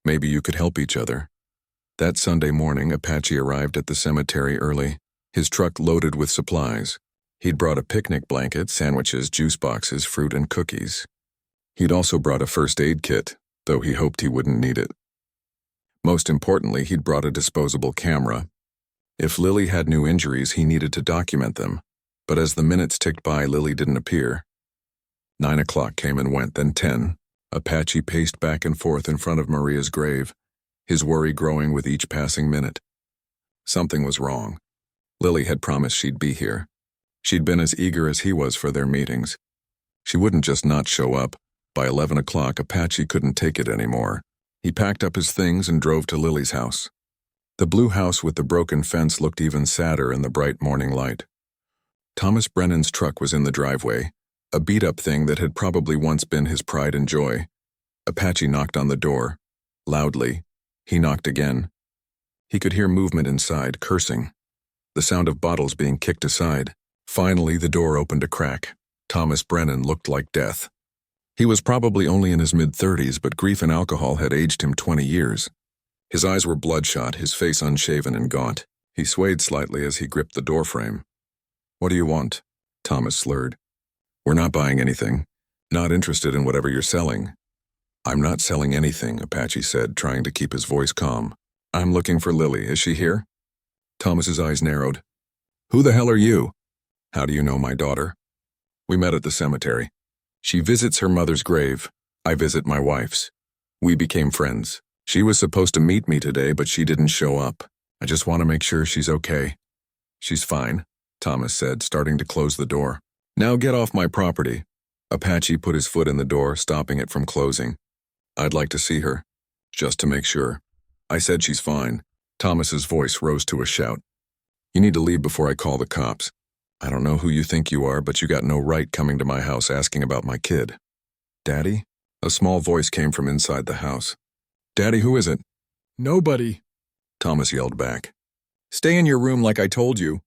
Maybe you could help each other. That Sunday morning, Apache arrived at the cemetery early, his truck loaded with supplies. He'd brought a picnic blanket, sandwiches, juice boxes, fruit, and cookies. He'd also brought a first aid kit, though he hoped he wouldn't need it. Most importantly, he'd brought a disposable camera. If Lily had new injuries, he needed to document them. But as the minutes ticked by, Lily didn't appear. 9 o'clock came and went, then 10. Apache paced back and forth in front of Maria's grave, his worry growing with each passing minute. Something was wrong. Lily had promised she'd be here. She'd been as eager as he was for their meetings. She wouldn't just not show up. By 11 o'clock, Apache couldn't take it anymore. He packed up his things and drove to Lily's house. The blue house with the broken fence looked even sadder in the bright morning light. Thomas Brennan's truck was in the driveway, a beat-up thing that had probably once been his pride and joy. Apache knocked on the door. Loudly. He knocked again. He could hear movement inside, cursing. The sound of bottles being kicked aside. Finally, the door opened a crack. Thomas Brennan looked like death. He was probably only in his mid-30s, but grief and alcohol had aged him 20 years. His eyes were bloodshot, his face unshaven and gaunt. He swayed slightly as he gripped the doorframe. "What do you want?" Thomas slurred. "We're not buying anything. Not interested in whatever you're selling." "I'm not selling anything," Apache said, trying to keep his voice calm. "I'm looking for Lily. Is she here?" Thomas's eyes narrowed. "Who the hell are you?" "How do you know my daughter?" "We met at the cemetery. She visits her mother's grave. I visit my wife's. We became friends. She was supposed to meet me today, but she didn't show up. I just want to make sure she's okay." "She's fine," Thomas said, starting to close the door. "Now get off my property." Apache put his foot in the door, stopping it from closing. "I'd like to see her, just to make sure." "I said she's fine." Thomas's voice rose to a shout. "You need to leave before I call the cops. I don't know who you think you are, but you got no right coming to my house asking about my kid." "Daddy?" A small voice came from inside the house. "Daddy, who is it?" "Nobody," Thomas yelled back. "Stay in your room like I told you."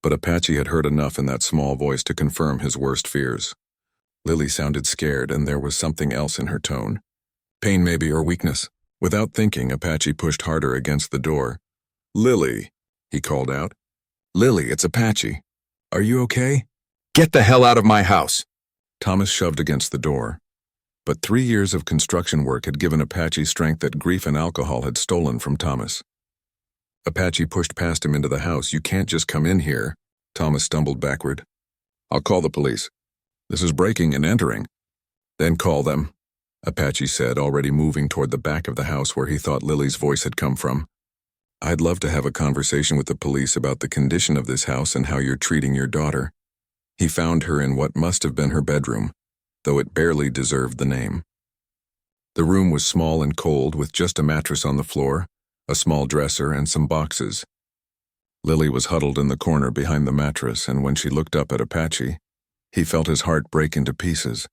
But Apache had heard enough in that small voice to confirm his worst fears. Lily sounded scared, and there was something else in her tone. Pain maybe, or weakness. Without thinking, Apache pushed harder against the door. "Lily," he called out. "Lily, it's Apache. Are you okay?" "Get the hell out of my house!" Thomas shoved against the door. But 3 years of construction work had given Apache strength that grief and alcohol had stolen from Thomas. Apache pushed past him into the house. "You can't just come in here." Thomas stumbled backward. "I'll call the police. This is breaking and entering." "Then call them," Apache said, already moving toward the back of the house where he thought Lily's voice had come from. "I'd love to have a conversation with the police about the condition of this house and how you're treating your daughter." He found her in what must have been her bedroom, though it barely deserved the name. The room was small and cold, with just a mattress on the floor, a small dresser, and some boxes. Lily was huddled in the corner behind the mattress, and when she looked up at Apache, he felt his heart break into pieces.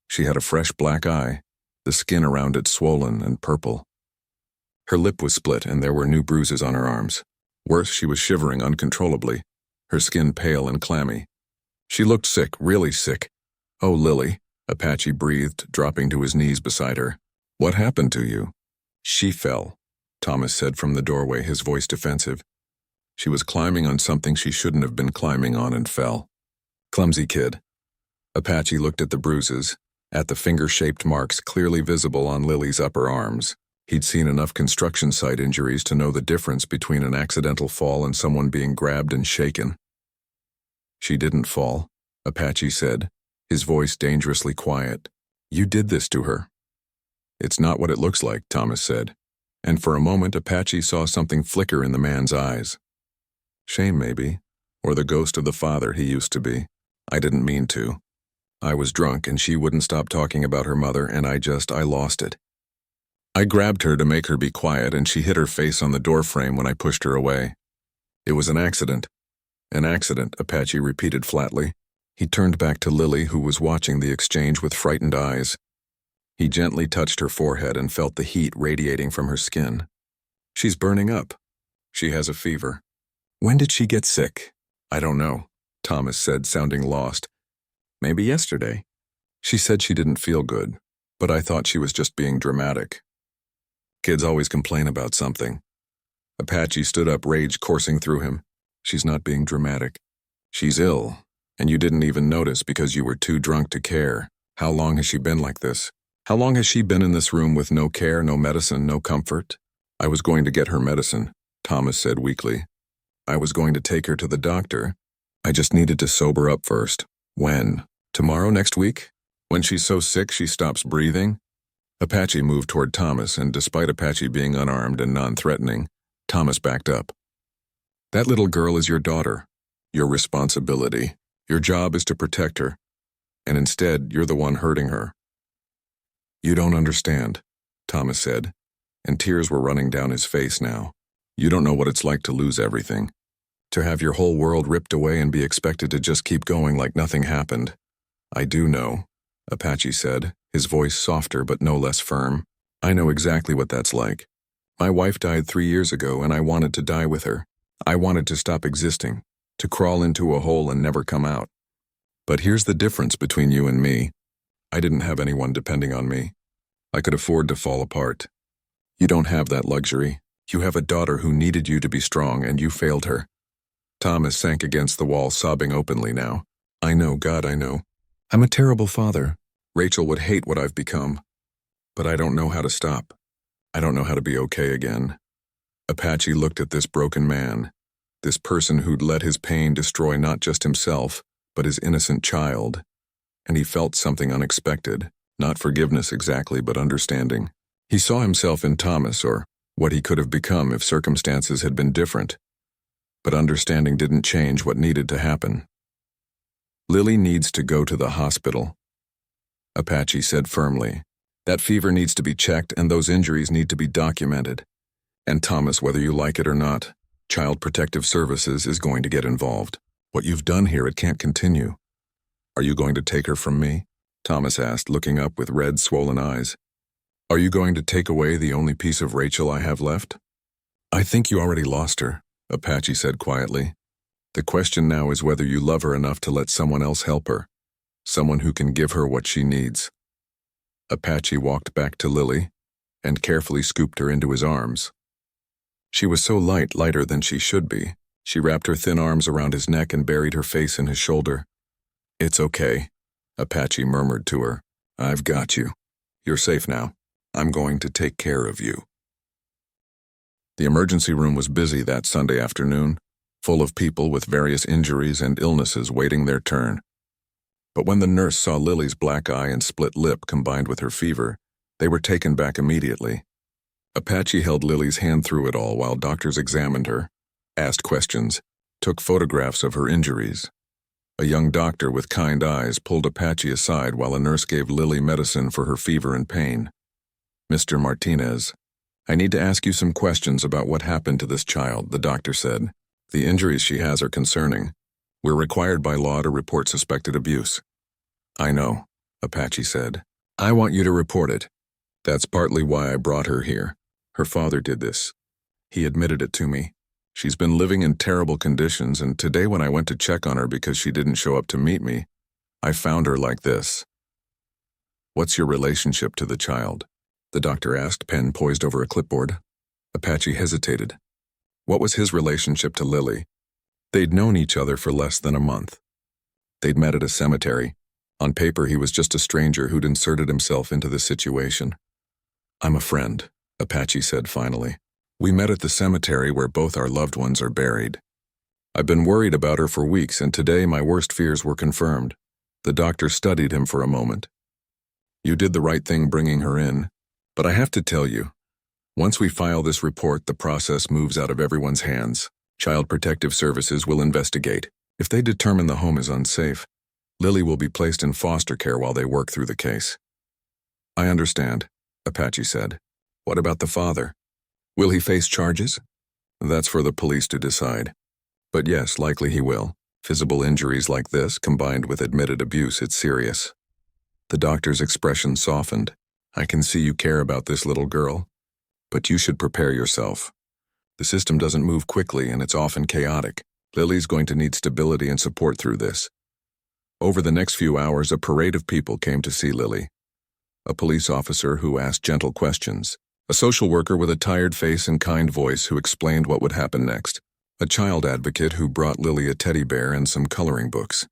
She had a fresh black eye, the skin around it swollen and purple. Her lip was split, and there were new bruises on her arms. Worse, she was shivering uncontrollably, her skin pale and clammy. She looked sick, really sick. "Oh, Lily," Apache breathed, dropping to his knees beside her. "What happened to you?" "She fell," Thomas said from the doorway, his voice defensive. "She was climbing on something she shouldn't have been climbing on and fell. Clumsy kid." Apache looked at the bruises, at the finger-shaped marks clearly visible on Lily's upper arms. He'd seen enough construction site injuries to know the difference between an accidental fall and someone being grabbed and shaken. "She didn't fall," Apache said, his voice dangerously quiet. "You did this to her." "It's not what it looks like," Thomas said, and for a moment Apache saw something flicker in the man's eyes. "Shame, maybe, or the ghost of the father he used to be. I didn't mean to. I was drunk and she wouldn't stop talking about her mother, and I lost it. I grabbed her to make her be quiet, and she hit her face on the doorframe when I pushed her away. It was an accident." "An accident," Apache repeated flatly. He turned back to Lily, who was watching the exchange with frightened eyes. He gently touched her forehead and felt the heat radiating from her skin. She's burning up. She has a fever. When did she get sick? I don't know, Thomas said, sounding lost. Maybe yesterday. She said she didn't feel good, but I thought she was just being dramatic. Kids always complain about something. Apache stood up, rage coursing through him. She's not being dramatic. She's ill, and you didn't even notice because you were too drunk to care. How long has she been like this? How long has she been in this room with no care, no medicine, no comfort? I was going to get her medicine, Thomas said weakly. I was going to take her to the doctor. I just needed to sober up first. When? Tomorrow, next week? When she's so sick she stops breathing? Apache moved toward Thomas, and despite Apache being unarmed and non-threatening, Thomas backed up. That little girl is your daughter. Your responsibility. Your job is to protect her. And instead, you're the one hurting her. You don't understand, Thomas said, and tears were running down his face now. You don't know what it's like to lose everything. To have your whole world ripped away and be expected to just keep going like nothing happened. I do know, Apache said, his voice softer but no less firm. I know exactly what that's like. My wife died 3 years ago and I wanted to die with her. I wanted to stop existing, to crawl into a hole and never come out. But here's the difference between you and me. I didn't have anyone depending on me. I could afford to fall apart. You don't have that luxury. You have a daughter who needed you to be strong and you failed her. Thomas sank against the wall, sobbing openly now. I know, God, I know. I'm a terrible father. Rachel would hate what I've become. But I don't know how to stop. I don't know how to be okay again. Apache looked at this broken man, this person who'd let his pain destroy not just himself, but his innocent child. And he felt something unexpected, not forgiveness exactly, but understanding. He saw himself in Thomas, or what he could have become if circumstances had been different. But understanding didn't change what needed to happen. Lily needs to go to the hospital, Apache said firmly. That fever needs to be checked and those injuries need to be documented. And Thomas, whether you like it or not, Child Protective Services is going to get involved. What you've done here, it can't continue. Are you going to take her from me? Thomas asked, looking up with red, swollen eyes. Are you going to take away the only piece of Rachel I have left? I think you already lost her, Apache said quietly. The question now is whether you love her enough to let someone else help her, someone who can give her what she needs. Apache walked back to Lily and carefully scooped her into his arms. She was so light, lighter than she should be. She wrapped her thin arms around his neck and buried her face in his shoulder. It's okay, Apache murmured to her. I've got you. You're safe now. I'm going to take care of you. The emergency room was busy that Sunday afternoon, full of people with various injuries and illnesses waiting their turn. But when the nurse saw Lily's black eye and split lip combined with her fever, they were taken back immediately. Apache held Lily's hand through it all while doctors examined her, asked questions, took photographs of her injuries. A young doctor with kind eyes pulled Apache aside while a nurse gave Lily medicine for her fever and pain. Mr. Martinez, I need to ask you some questions about what happened to this child, the doctor said. The injuries she has are concerning. We're required by law to report suspected abuse. I know, Apache said. I want you to report it. That's partly why I brought her here. Her father did this. He admitted it to me. She's been living in terrible conditions, and today when I went to check on her because she didn't show up to meet me, I found her like this. What's your relationship to the child? The doctor asked, pen poised over a clipboard. Apache hesitated. What was his relationship to Lily? They'd known each other for less than a month. They'd met at a cemetery. On paper, he was just a stranger who'd inserted himself into the situation. I'm a friend, Apache said finally. We met at the cemetery where both our loved ones are buried. I've been worried about her for weeks, and today my worst fears were confirmed. The doctor studied him for a moment. You did the right thing bringing her in, but I have to tell you, once we file this report, the process moves out of everyone's hands. Child Protective Services will investigate. If they determine the home is unsafe, Lily will be placed in foster care while they work through the case. I understand, Apache said. What about the father? Will he face charges? That's for the police to decide. But yes, likely he will. Visible injuries like this, combined with admitted abuse, it's serious. The doctor's expression softened. I can see you care about this little girl, but you should prepare yourself. The system doesn't move quickly and it's often chaotic. Lily's going to need stability and support through this. Over the next few hours, a parade of people came to see Lily. A police officer who asked gentle questions. A social worker with a tired face and kind voice who explained what would happen next. A child advocate who brought Lily a teddy bear and some coloring books.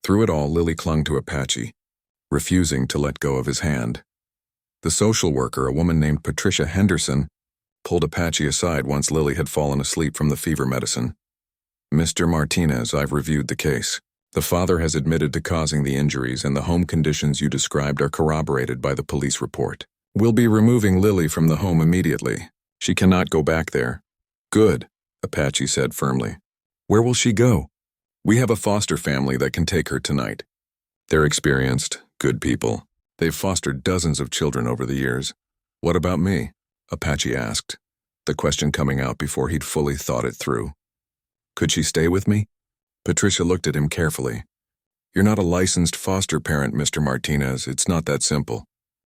Through it all, Lily clung to Apache, refusing to let go of his hand. The social worker, a woman named Patricia Henderson, pulled Apache aside once Lily had fallen asleep from the fever medicine. Mr. Martinez, I've reviewed the case. The father has admitted to causing the injuries, and the home conditions you described are corroborated by the police report. We'll be removing Lily from the home immediately. She cannot go back there. Good, Apache said firmly. Where will she go? We have a foster family that can take her tonight. They're experienced, good people. They've fostered dozens of children over the years. What about me? Apache asked, the question coming out before he'd fully thought it through. Could she stay with me? Patricia looked at him carefully. You're not a licensed foster parent, Mr. Martinez. It's not that simple.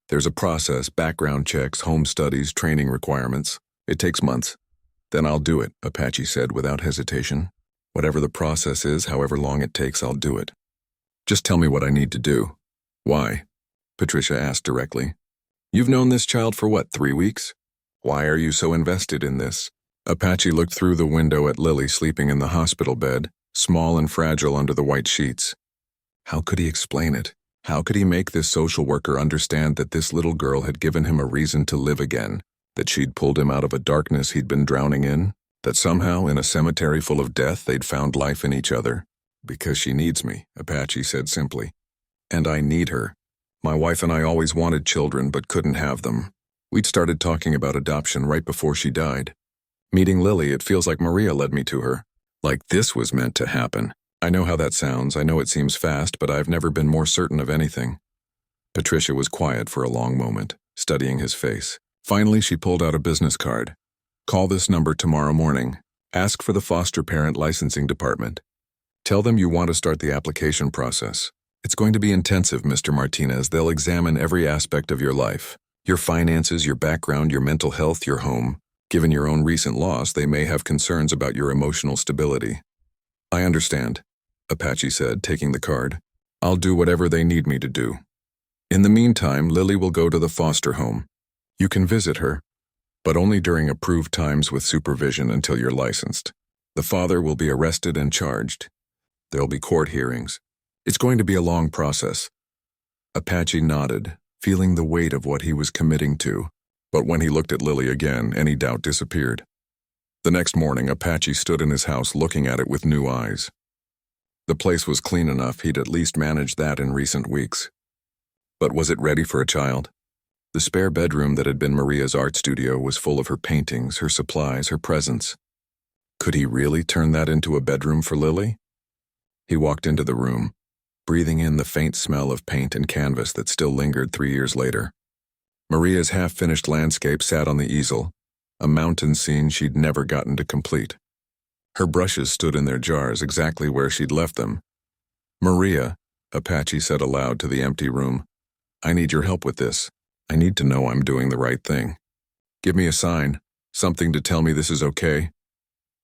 There's a process, background checks, home studies, training requirements. It takes months. Then I'll do it, Apache said without hesitation. Whatever the process is, however long it takes, I'll do it. Just tell me what I need to do. Why? Patricia asked directly. You've known this child for what, 3 weeks? Why are you so invested in this? Apache looked through the window at Lily sleeping in the hospital bed, small and fragile under the white sheets. How could he explain it? How could he make this social worker understand that this little girl had given him a reason to live again, that she'd pulled him out of a darkness he'd been drowning in, that somehow in a cemetery full of death they'd found life in each other? Because she needs me, Apache said simply. And I need her. My wife and I always wanted children but couldn't have them. We'd started talking about adoption right before she died. Meeting Lily, it feels like Maria led me to her. Like this was meant to happen. I know how that sounds. I know it seems fast, but I've never been more certain of anything. Patricia was quiet for a long moment, studying his face. Finally, she pulled out a business card. Call this number tomorrow morning. Ask for the foster parent licensing department. Tell them you want to start the application process. It's going to be intensive, Mr. Martinez. They'll examine every aspect of your life. Your finances, your background, your mental health, your home. Given your own recent loss, they may have concerns about your emotional stability. I understand, Apache said, taking the card. I'll do whatever they need me to do. In the meantime, Lily will go to the foster home. You can visit her, but only during approved times with supervision until you're licensed. The father will be arrested and charged. There'll be court hearings. It's going to be a long process. Apache nodded, feeling the weight of what he was committing to. But when he looked at Lily again, any doubt disappeared. The next morning, Apache stood in his house looking at it with new eyes. The place was clean enough, he'd at least managed that in recent weeks. But was it ready for a child? The spare bedroom that had been Maria's art studio was full of her paintings, her supplies, her presents. Could he really turn that into a bedroom for Lily? He walked into the room, breathing in the faint smell of paint and canvas that still lingered 3 years later. Maria's half-finished landscape sat on the easel, a mountain scene she'd never gotten to complete. Her brushes stood in their jars exactly where she'd left them. Maria, Apache said aloud to the empty room, I need your help with this. I need to know I'm doing the right thing. Give me a sign, something to tell me this is okay.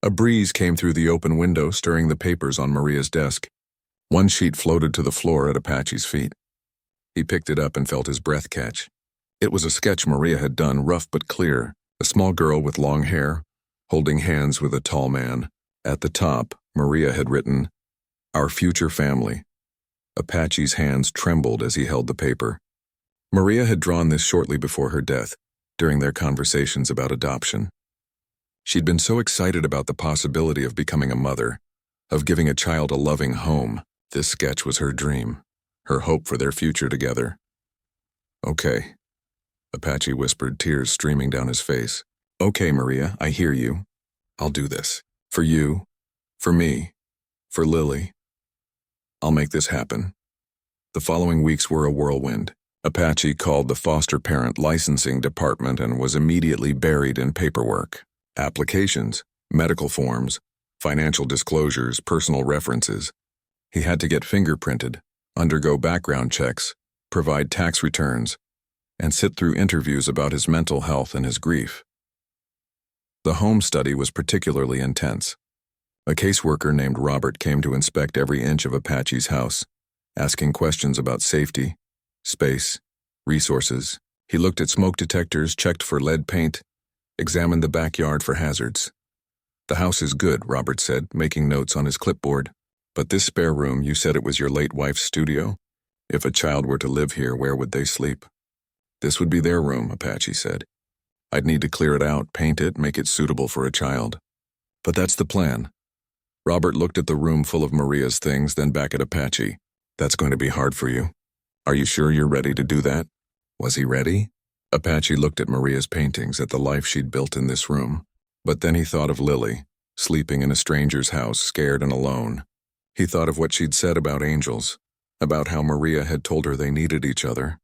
A breeze came through the open window, stirring the papers on Maria's desk. One sheet floated to the floor at Apache's feet. He picked it up and felt his breath catch. It was a sketch Maria had done, rough but clear, a small girl with long hair, holding hands with a tall man. At the top, Maria had written, Our future family. Apache's hands trembled as he held the paper. Maria had drawn this shortly before her death, during their conversations about adoption. She'd been so excited about the possibility of becoming a mother, of giving a child a loving home. This sketch was her dream, her hope for their future together. Okay, Apache whispered, tears streaming down his face. Okay, Maria, I hear you. I'll do this. For you, for me, for Lily. I'll make this happen. The following weeks were a whirlwind. Apache called the foster parent licensing department and was immediately buried in paperwork. Applications, medical forms, Financial disclosures, personal references. He had to get fingerprinted, undergo background checks, provide tax returns, and sit through interviews about his mental health and his grief. The home study was particularly intense. A caseworker named Robert came to inspect every inch of Apache's house, asking questions about safety, space, resources. He looked at smoke detectors, checked for lead paint, examined the backyard for hazards. "The house is good," Robert said, making notes on his clipboard. "But this spare room, you said it was your late wife's studio? If a child were to live here, where would they sleep?" "This would be their room," Apache said. "I'd need to clear it out, paint it, make it suitable for a child. But that's the plan." Robert looked at the room full of Maria's things, then back at Apache. "That's going to be hard for you. Are you sure you're ready to do that?" Was he ready? Apache looked at Maria's paintings, at the life she'd built in this room. But then he thought of Lily, sleeping in a stranger's house, scared and alone. He thought of what she'd said about angels, about how Maria had told her they needed each other.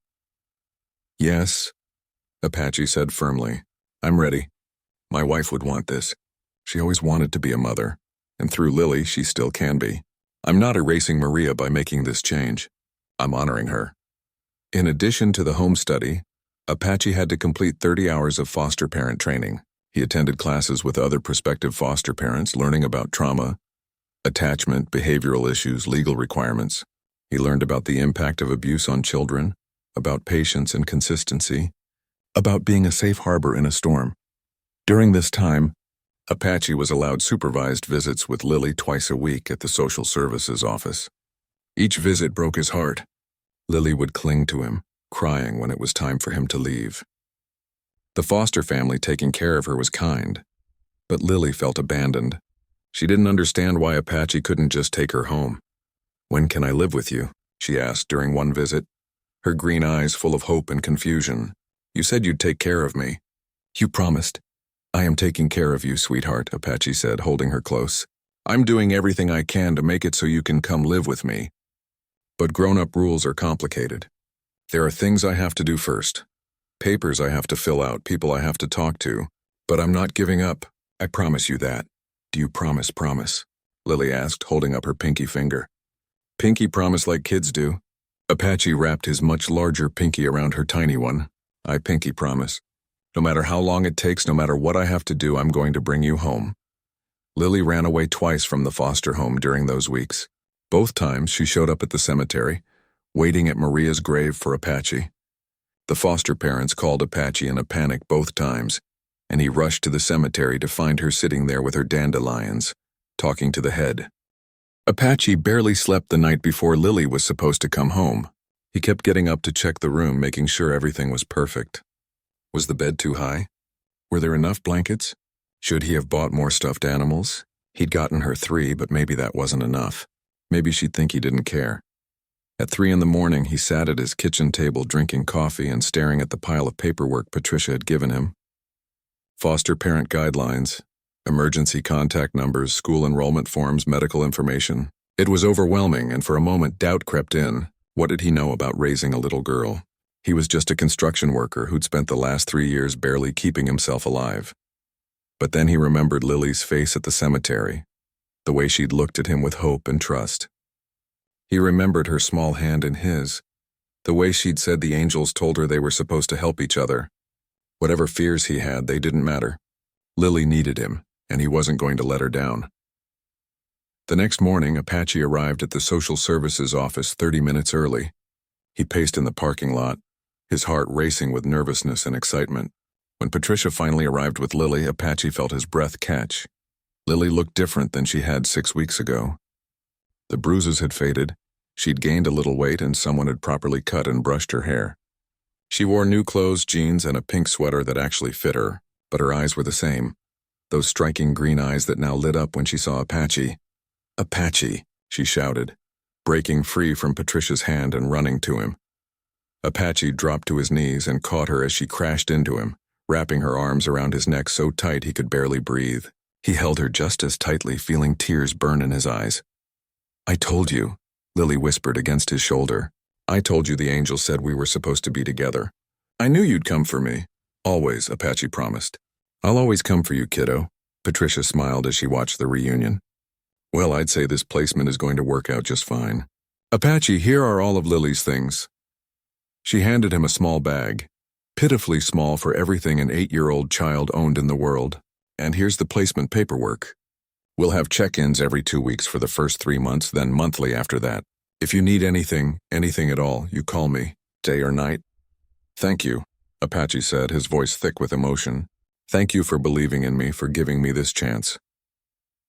"Yes," Apache said firmly. "I'm ready. My wife would want this. She always wanted to be a mother, and through Lily, she still can be. I'm not erasing Maria by making this change. I'm honoring her." In addition to the home study, Apache had to complete 30 hours of foster parent training. He attended classes with other prospective foster parents, learning about trauma, attachment, behavioral issues, legal requirements. He learned about the impact of abuse on children, about patience and consistency, about being a safe harbor in a storm. During this time, Apache was allowed supervised visits with Lily twice a week at the social services office. Each visit broke his heart. Lily would cling to him, crying when it was time for him to leave. The foster family taking care of her was kind, but Lily felt abandoned. She didn't understand why Apache couldn't just take her home. "When can I live with you?" she asked during one visit, her green eyes full of hope and confusion. "You said you'd take care of me." "You promised." "I am taking care of you, sweetheart," Apache said, holding her close. "I'm doing everything I can to make it so you can come live with me. But grown-up rules are complicated. There are things I have to do first. Papers I have to fill out, people I have to talk to. But I'm not giving up. I promise you that." "Do you promise?" Lily asked, holding up her pinky finger. "Pinky promise like kids do." Apache wrapped his much larger pinky around her tiny one. "I pinky promise. No matter how long it takes, no matter what I have to do, I'm going to bring you home." Lily ran away twice from the foster home during those weeks. Both times she showed up at the cemetery, waiting at Maria's grave for Apache. The foster parents called Apache in a panic both times, and he rushed to the cemetery to find her sitting there with her dandelions, talking to the head. Apache barely slept the night before Lily was supposed to come home. He kept getting up to check the room, making sure everything was perfect. Was the bed too high? Were there enough blankets? Should he have bought more stuffed animals? He'd gotten her 3, but maybe that wasn't enough. Maybe she'd think he didn't care. At 3 in the morning, he sat at his kitchen table drinking coffee and staring at the pile of paperwork Patricia had given him. Foster parent guidelines, emergency contact numbers, school enrollment forms, medical information. It was overwhelming, and for a moment doubt crept in. What did he know about raising a little girl? He was just a construction worker who'd spent the last 3 years barely keeping himself alive. But then he remembered Lily's face at the cemetery, the way she'd looked at him with hope and trust. He remembered her small hand in his, the way she'd said the angels told her they were supposed to help each other. Whatever fears he had, they didn't matter. Lily needed him, and he wasn't going to let her down. The next morning, Apache arrived at the social services office 30 minutes early. He paced in the parking lot, his heart racing with nervousness and excitement. When Patricia finally arrived with Lily, Apache felt his breath catch. Lily looked different than she had 6 weeks ago. The bruises had faded, she'd gained a little weight, and someone had properly cut and brushed her hair. She wore new clothes, jeans, and a pink sweater that actually fit her, but her eyes were the same, those striking green eyes that now lit up when she saw Apache. "Apache," she shouted, breaking free from Patricia's hand and running to him. Apache dropped to his knees and caught her as she crashed into him, wrapping her arms around his neck so tight he could barely breathe. He held her just as tightly, feeling tears burn in his eyes. "I told you," Lily whispered against his shoulder. "I told you the angel said we were supposed to be together. I knew you'd come for me. Always," Apache promised. "I'll always come for you, kiddo." Patricia smiled as she watched the reunion. Well, I'd say this placement is going to work out just fine. Apache, here are all of Lily's things. She handed him a small bag, pitifully small for everything an 8-year-old child owned in the world. And here's the placement paperwork. We'll have check-ins every 2 weeks for the first 3 months, then monthly after that. If you need anything at all, you call me, day or night. Thank you, Apache said, his voice thick with emotion. Thank you for believing in me, for giving me this chance.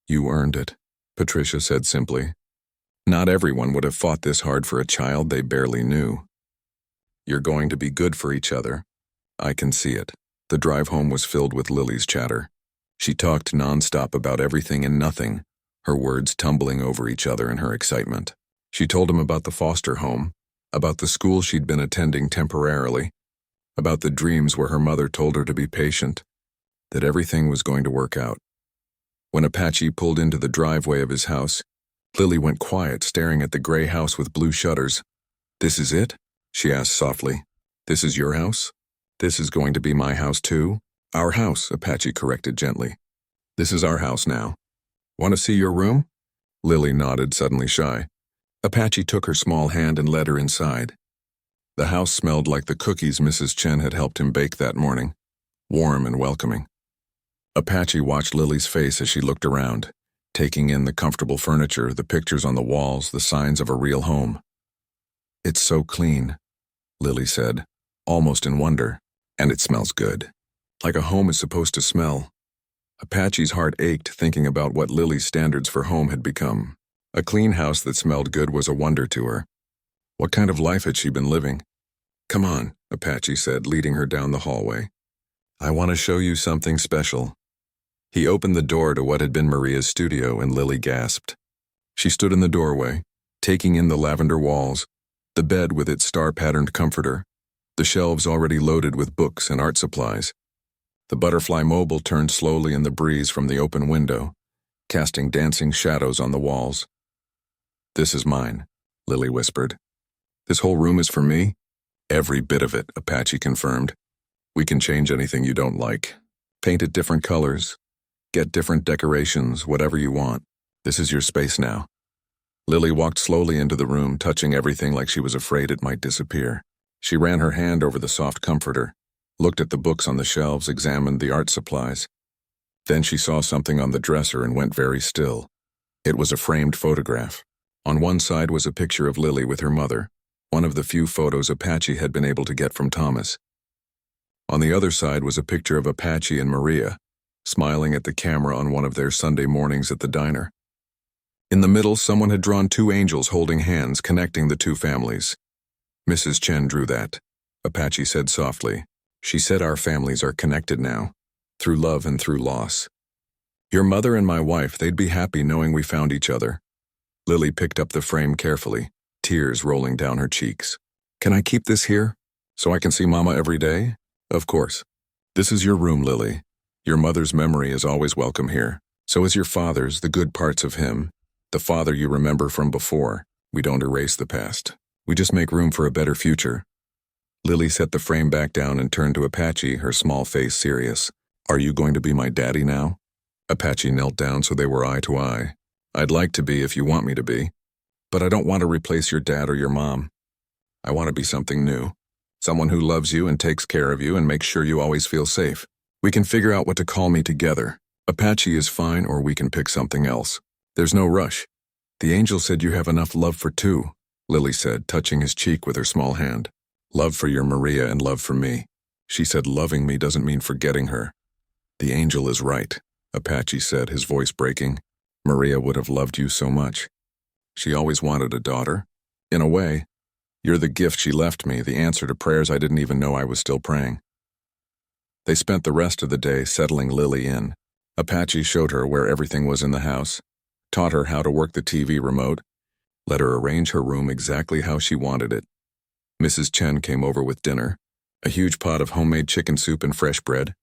You earned it, Patricia said simply. Not everyone would have fought this hard for a child they barely knew. You're going to be good for each other. I can see it. The drive home was filled with Lily's chatter. She talked nonstop about everything and nothing, her words tumbling over each other in her excitement. She told him about the foster home, about the school she'd been attending temporarily, about the dreams where her mother told her to be patient, that everything was going to work out. When Apache pulled into the driveway of his house, Lily went quiet, staring at the gray house with blue shutters. This is it? She asked softly. This is your house? This is going to be my house too? Our house, Apache corrected gently. This is our house now. Want to see your room? Lily nodded, suddenly shy. Apache took her small hand and led her inside. The house smelled like the cookies Mrs. Chen had helped him bake that morning, warm and welcoming. Apache watched Lily's face as she looked around, taking in the comfortable furniture, the pictures on the walls, the signs of a real home. It's so clean, Lily said, almost in wonder, and it smells good, like a home is supposed to smell. Apache's heart ached thinking about what Lily's standards for home had become. A clean house that smelled good was a wonder to her. What kind of life had she been living? Come on, Apache said, leading her down the hallway. I want to show you something special. He opened the door to what had been Maria's studio, and Lily gasped. She stood in the doorway, taking in the lavender walls, the bed with its star-patterned comforter, the shelves already loaded with books and art supplies. The butterfly mobile turned slowly in the breeze from the open window, casting dancing shadows on the walls. This is mine, Lily whispered. This whole room is for me? Every bit of it, Apache confirmed. We can change anything you don't like. Paint it different colors. Get different decorations, whatever you want. This is your space now. Lily walked slowly into the room, touching everything like she was afraid it might disappear. She ran her hand over the soft comforter, looked at the books on the shelves, examined the art supplies. Then she saw something on the dresser and went very still. It was a framed photograph. On one side was a picture of Lily with her mother, one of the few photos Apache had been able to get from Thomas. On the other side was a picture of Apache and Maria, smiling at the camera on one of their Sunday mornings at the diner. In the middle, someone had drawn 2 angels holding hands, connecting the 2 families. Mrs. Chen drew that, Apache said softly. She said our families are connected now, through love and through loss. Your mother and my wife, they'd be happy knowing we found each other. Lily picked up the frame carefully, tears rolling down her cheeks. Can I keep this here, so I can see Mama every day? Of course. This is your room, Lily. Your mother's memory is always welcome here. So is your father's, the good parts of him, the father you remember from before. We don't erase the past. We just make room for a better future. Lily set the frame back down and turned to Apache, her small face serious. Are you going to be my daddy now? Apache knelt down so they were eye to eye. I'd like to be if you want me to be, but I don't want to replace your dad or your mom. I want to be something new. Someone who loves you and takes care of you and makes sure you always feel safe. We can figure out what to call me together. Apache is fine, or we can pick something else. There's no rush. The angel said you have enough love for 2, Lily said, touching his cheek with her small hand. Love for your Maria and love for me. She said loving me doesn't mean forgetting her. The angel is right, Apache said, his voice breaking. Maria would have loved you so much. She always wanted a daughter. In a way, you're the gift she left me, the answer to prayers I didn't even know I was still praying. They spent the rest of the day settling Lily in. Apache showed her where everything was in the house, taught her how to work the TV remote, let her arrange her room exactly how she wanted it. Mrs. Chen came over with dinner, a huge pot of homemade chicken soup and fresh bread.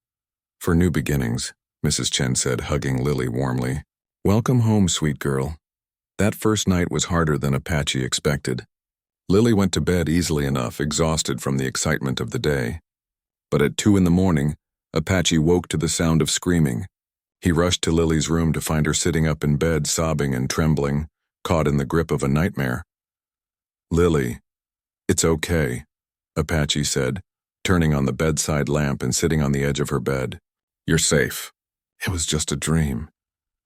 For new beginnings, Mrs. Chen said, hugging Lily warmly. Welcome home, sweet girl. That first night was harder than Apache expected. Lily went to bed easily enough, exhausted from the excitement of the day. But at 2 in the morning, Apache woke to the sound of screaming. He rushed to Lily's room to find her sitting up in bed, sobbing and trembling, caught in the grip of a nightmare. "Lily, it's okay," Apache said, turning on the bedside lamp and sitting on the edge of her bed. "You're safe. It was just a dream.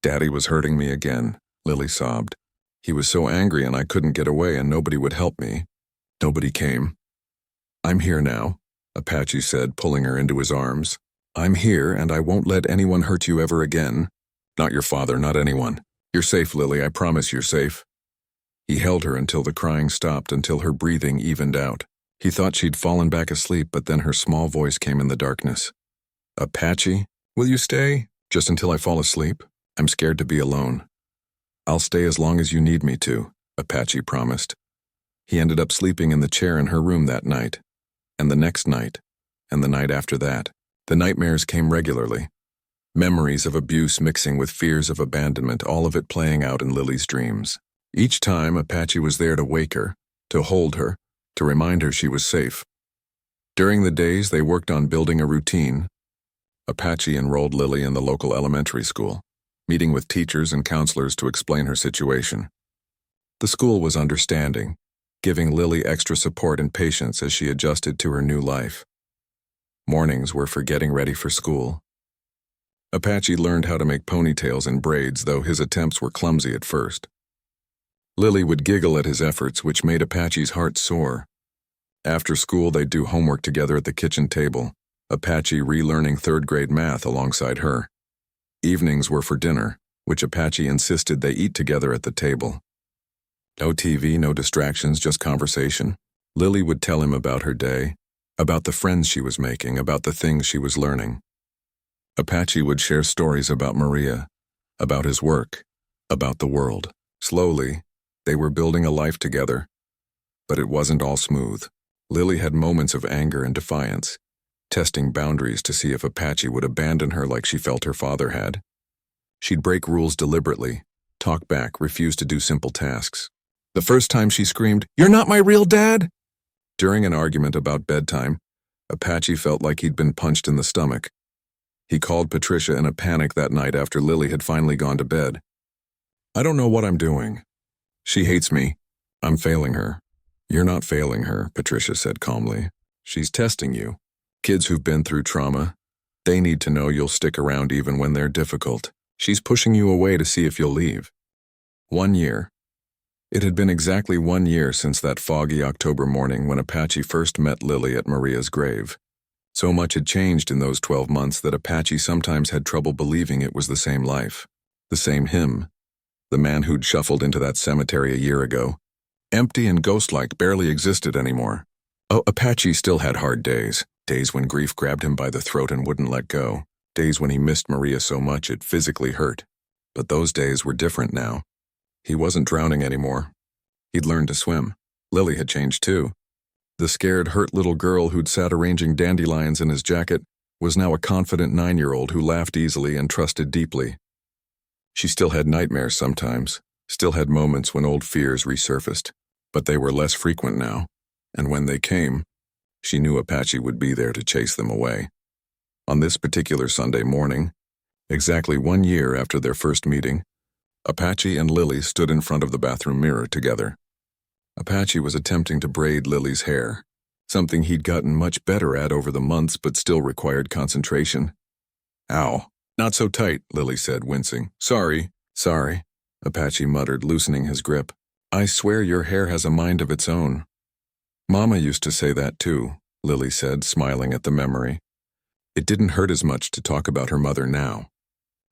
Daddy was hurting me again," Lily sobbed. "He was so angry and I couldn't get away and nobody would help me. Nobody came. I'm here now," Apache said, pulling her into his arms. "I'm here and I won't let anyone hurt you ever again. Not your father, not anyone. You're safe, Lily, I promise you're safe." He held her until the crying stopped, until her breathing evened out. He thought she'd fallen back asleep, but then her small voice came in the darkness. "Apache, will you stay? Just until I fall asleep? I'm scared to be alone." "I'll stay as long as you need me to," Apache promised. He ended up sleeping in the chair in her room that night, and the next night, and the night after that. The nightmares came regularly. Memories of abuse mixing with fears of abandonment, all of it playing out in Lily's dreams. Each time, Apache was there to wake her, to hold her, to remind her she was safe. During the days, they worked on building a routine. Apache enrolled Lily in the local elementary school, meeting with teachers and counselors to explain her situation. The school was understanding, giving Lily extra support and patience as she adjusted to her new life. Mornings were for getting ready for school. Apache learned how to make ponytails and braids, though his attempts were clumsy at first. Lily would giggle at his efforts, which made Apache's heart soar. After school, they'd do homework together at the kitchen table, Apache relearning third-grade math alongside her. Evenings were for dinner, which Apache insisted they eat together at the table. No TV, no distractions, just conversation. Lily would tell him about her day, about the friends she was making, about the things she was learning. Apache would share stories about Maria, about his work, about the world. Slowly, they were building a life together. But it wasn't all smooth. Lily had moments of anger and defiance, testing boundaries to see if Apache would abandon her like she felt her father had. She'd break rules deliberately, talk back, refuse to do simple tasks. The first time she screamed, "You're not my real dad!" During an argument about bedtime, Apache felt like he'd been punched in the stomach. He called Patricia in a panic that night after Lily had finally gone to bed. "I don't know what I'm doing. She hates me. I'm failing her." "You're not failing her," Patricia said calmly. "She's testing you. Kids who've been through trauma, they need to know you'll stick around even when they're difficult. She's pushing you away to see if you'll leave." 1 year. It had been exactly 1 year since that foggy October morning when Apache first met Lily at Maria's grave. So much had changed in those 12 months that Apache sometimes had trouble believing it was the same life, the same him. The man who'd shuffled into that cemetery a year ago, empty and ghost-like, barely existed anymore. Oh, Apache still had hard days, days when grief grabbed him by the throat and wouldn't let go, days when he missed Maria so much it physically hurt. But those days were different now. He wasn't drowning anymore. He'd learned to swim. Lily had changed too. The scared, hurt little girl who'd sat arranging dandelions in his jacket was now a confident 9-year-old who laughed easily and trusted deeply. She still had nightmares sometimes, still had moments when old fears resurfaced, but they were less frequent now, and when they came, she knew Apache would be there to chase them away. On this particular Sunday morning, exactly 1 year after their first meeting, Apache and Lily stood in front of the bathroom mirror together. Apache was attempting to braid Lily's hair, something he'd gotten much better at over the months but still required concentration. "Ow, not so tight," Lily said, wincing. Sorry, Apache muttered, loosening his grip. "I swear your hair has a mind of its own." "Mama used to say that too," Lily said, smiling at the memory. It didn't hurt as much to talk about her mother now.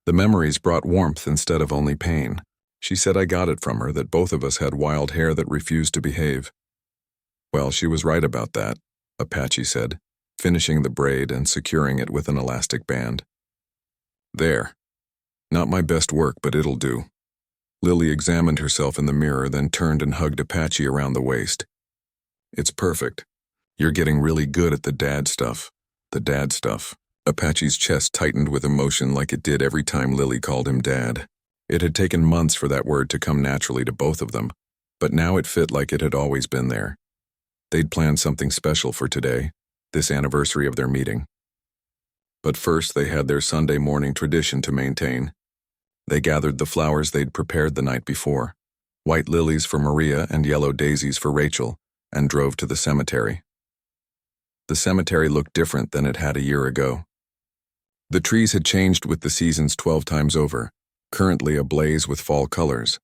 The memories brought warmth instead of only pain. She said I got it from her, that both of us had wild hair that refused to behave. "Well, she was right about that," Apache said, finishing the braid and securing it with an elastic band. "There. Not my best work, but it'll do." Lily examined herself in the mirror, then turned and hugged Apache around the waist. "It's perfect. You're getting really good at the dad stuff." The dad stuff. Apache's chest tightened with emotion like it did every time Lily called him Dad. It had taken months for that word to come naturally to both of them, but now it fit like it had always been there. They'd planned something special for today, this anniversary of their meeting. But first they had their Sunday morning tradition to maintain. They gathered the flowers they'd prepared the night before, white lilies for Maria and yellow daisies for Rachel, and drove to the cemetery. The cemetery looked different than it had a year ago. The trees had changed with the seasons 12 times over, currently ablaze with fall colors.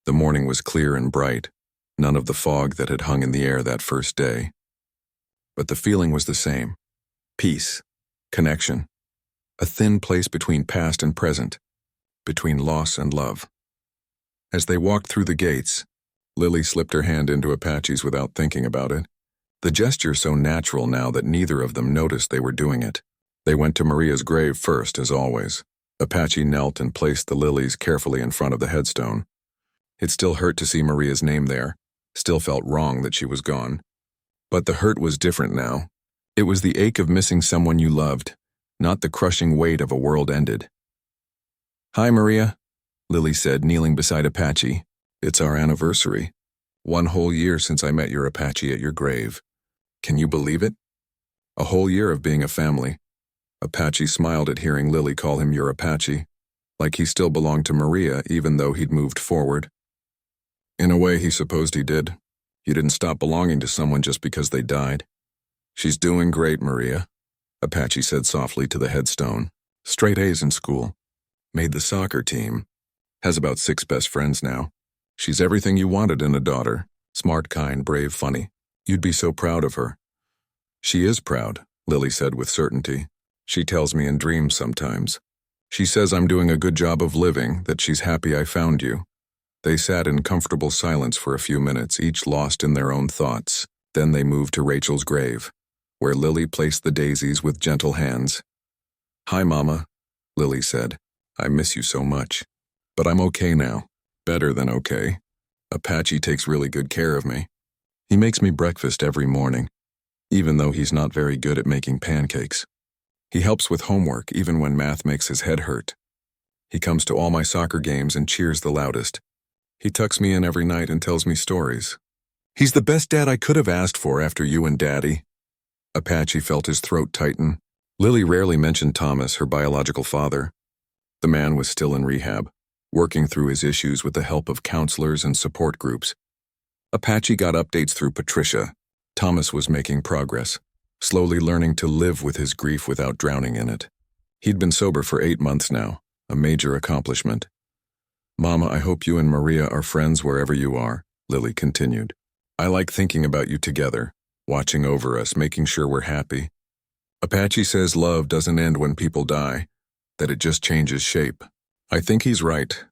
The morning was clear and bright, none of the fog that had hung in the air that first day. But the feeling was the same: peace, connection, a thin place between past and present, between loss and love. As they walked through the gates, Lily slipped her hand into Apache's without thinking about it, the gesture so natural now that neither of them noticed they were doing it. They went to Maria's grave first, as always. Apache knelt and placed the lilies carefully in front of the headstone. It still hurt to see Maria's name there, still felt wrong that she was gone. But the hurt was different now. It was the ache of missing someone you loved, not the crushing weight of a world ended. "Hi, Maria," Lily said, kneeling beside Apache. "It's our anniversary. 1 whole year since I met your Apache at your grave. Can you believe it? A whole year of being a family." Apache smiled at hearing Lily call him your Apache, like he still belonged to Maria even though he'd moved forward. In a way, he supposed he did. You didn't stop belonging to someone just because they died. "She's doing great, Maria," Apache said softly to the headstone. "Straight A's in school. Made the soccer team. Has about 6 best friends now. She's everything you wanted in a daughter. Smart, kind, brave, funny. You'd be so proud of her." "She is proud," Lily said with certainty. "She tells me in dreams sometimes. She says I'm doing a good job of living, that she's happy I found you." They sat in comfortable silence for a few minutes, each lost in their own thoughts. Then they moved to Rachel's grave, where Lily placed the daisies with gentle hands. "Hi, Mama," Lily said. "I miss you so much. But I'm okay now. Better than okay. Apache takes really good care of me. He makes me breakfast every morning, even though he's not very good at making pancakes. He helps with homework even when math makes his head hurt. He comes to all my soccer games and cheers the loudest. He tucks me in every night and tells me stories. He's the best dad I could have asked for after you and Daddy." Apache felt his throat tighten. Lily rarely mentioned Thomas, her biological father. The man was still in rehab, working through his issues with the help of counselors and support groups. Apache got updates through Patricia. Thomas was making progress, slowly learning to live with his grief without drowning in it. He'd been sober for 8 months now, a major accomplishment. "Mama, I hope you and Maria are friends wherever you are," Lily continued. "I like thinking about you together, watching over us, making sure we're happy. Apache says love doesn't end when people die, that it just changes shape. I think he's right.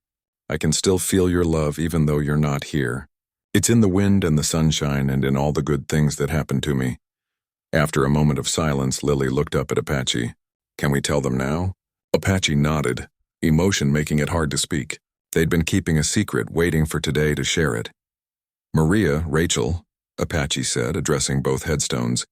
I can still feel your love even though you're not here. It's in the wind and the sunshine and in all the good things that happen to me." After a moment of silence, Lily looked up at Apache. "Can we tell them now?" Apache nodded, emotion making it hard to speak. They'd been keeping a secret, waiting for today to share it. "Maria, Rachel," Apache said, addressing both headstones,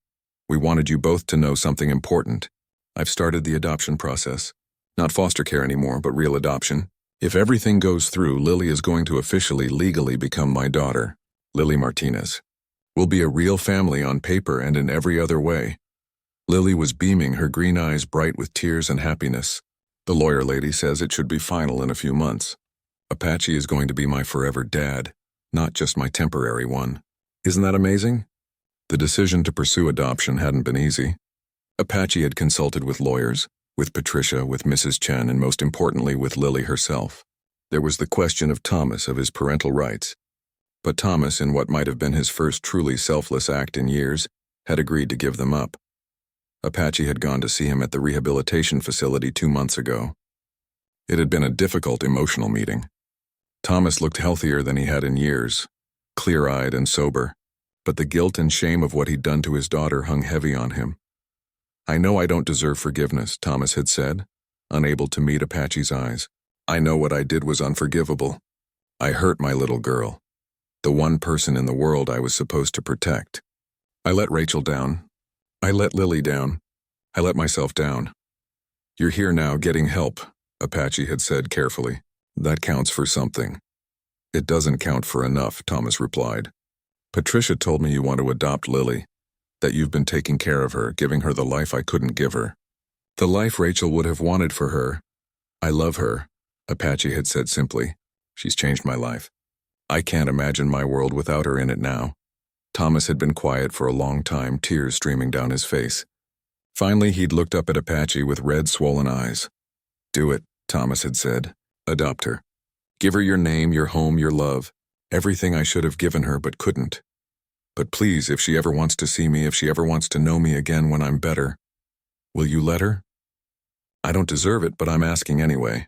"we wanted you both to know something important. I've started the adoption process. Not foster care anymore, but real adoption. If everything goes through, Lily is going to officially, legally become my daughter, Lily Martinez. We'll be a real family on paper and in every other way." Lily was beaming, her green eyes bright with tears and happiness. "The lawyer lady says it should be final in a few months. Apache is going to be my forever dad, not just my temporary one. Isn't that amazing?" The decision to pursue adoption hadn't been easy. Apache had consulted with lawyers, with Patricia, with Mrs. Chen, and most importantly with Lily herself. There was the question of Thomas, of his parental rights. But Thomas, in what might have been his first truly selfless act in years, had agreed to give them up. Apache had gone to see him at the rehabilitation facility 2 months ago. It had been a difficult emotional meeting. Thomas looked healthier than he had in years, clear-eyed and sober, but the guilt and shame of what he'd done to his daughter hung heavy on him. "I know I don't deserve forgiveness," Thomas had said, unable to meet Apache's eyes. "I know what I did was unforgivable. I hurt my little girl, the one person in the world I was supposed to protect. I let Rachel down. I let Lily down. I let myself down. You're here now getting help," Apache had said carefully. "That counts for something." "It doesn't count for enough," Thomas replied. "Patricia told me you want to adopt Lily, that you've been taking care of her, giving her the life I couldn't give her. The life Rachel would have wanted for her. I love her, Apache had said simply. She's changed my life. I can't imagine my world without her in it now. Thomas had been quiet for a long time, tears streaming down his face. Finally, he'd looked up at Apache with red, swollen eyes. Do it, Thomas had said. Adopt her. Give her your name, your home, your love. Everything I should have given her but couldn't. But please, if she ever wants to see me, if she ever wants to know me again when I'm better, will you let her? I don't deserve it, but I'm asking anyway.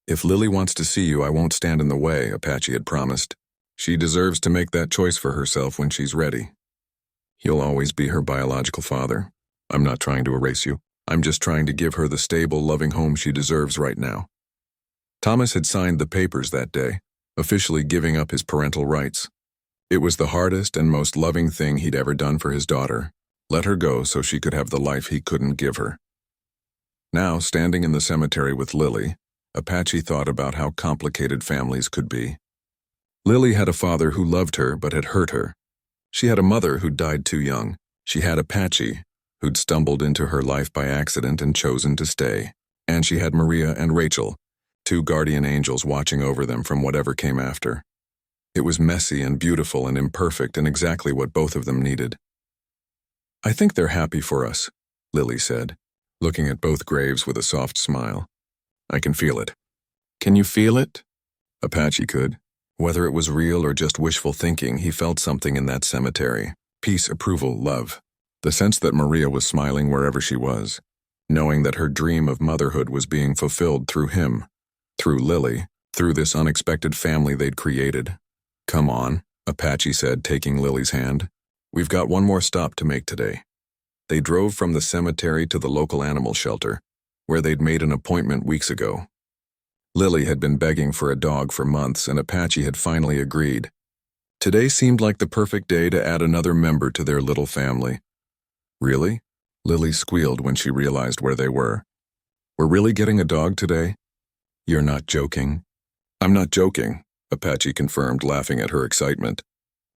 If Lily wants to see you, I won't stand in the way, Apache had promised. She deserves to make that choice for herself when she's ready. You'll always be her biological father. I'm not trying to erase you. I'm just trying to give her the stable, loving home she deserves right now. Thomas had signed the papers that day, officially giving up his parental rights. It was the hardest and most loving thing he'd ever done for his daughter. Let her go so she could have the life he couldn't give her. Now, standing in the cemetery with Lily, Apache thought about how complicated families could be. Lily had a father who loved her but had hurt her. She had a mother who'd died too young. She had Apache, who'd stumbled into her life by accident and chosen to stay. And she had Maria and Rachel, two guardian angels watching over them from whatever came after. It was messy and beautiful and imperfect and exactly what both of them needed. I think they're happy for us, Lily said, looking at both graves with a soft smile. I can feel it. Can you feel it? Apache could. Whether it was real or just wishful thinking, he felt something in that cemetery. Peace, approval, love. The sense that Maria was smiling wherever she was, knowing that her dream of motherhood was being fulfilled through him, through Lily, through this unexpected family they'd created. Come on, Apache said, taking Lily's hand. We've got one more stop to make today. They drove from the cemetery to the local animal shelter, where they'd made an appointment weeks ago. Lily had been begging for a dog for months, and Apache had finally agreed. Today seemed like the perfect day to add another member to their little family. Really? Lily squealed when she realized where they were. We're really getting a dog today? You're not joking? I'm not joking, Apache confirmed, laughing at her excitement.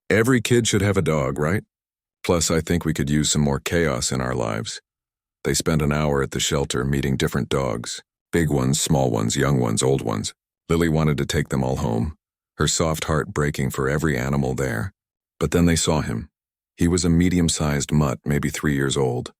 Every kid should have a dog, right? Plus, I think we could use some more chaos in our lives. They spent an hour at the shelter meeting different dogs. Big ones, small ones, young ones, old ones. Lily wanted to take them all home, her soft heart breaking for every animal there. But then they saw him. He was a medium-sized mutt, maybe 3 years old.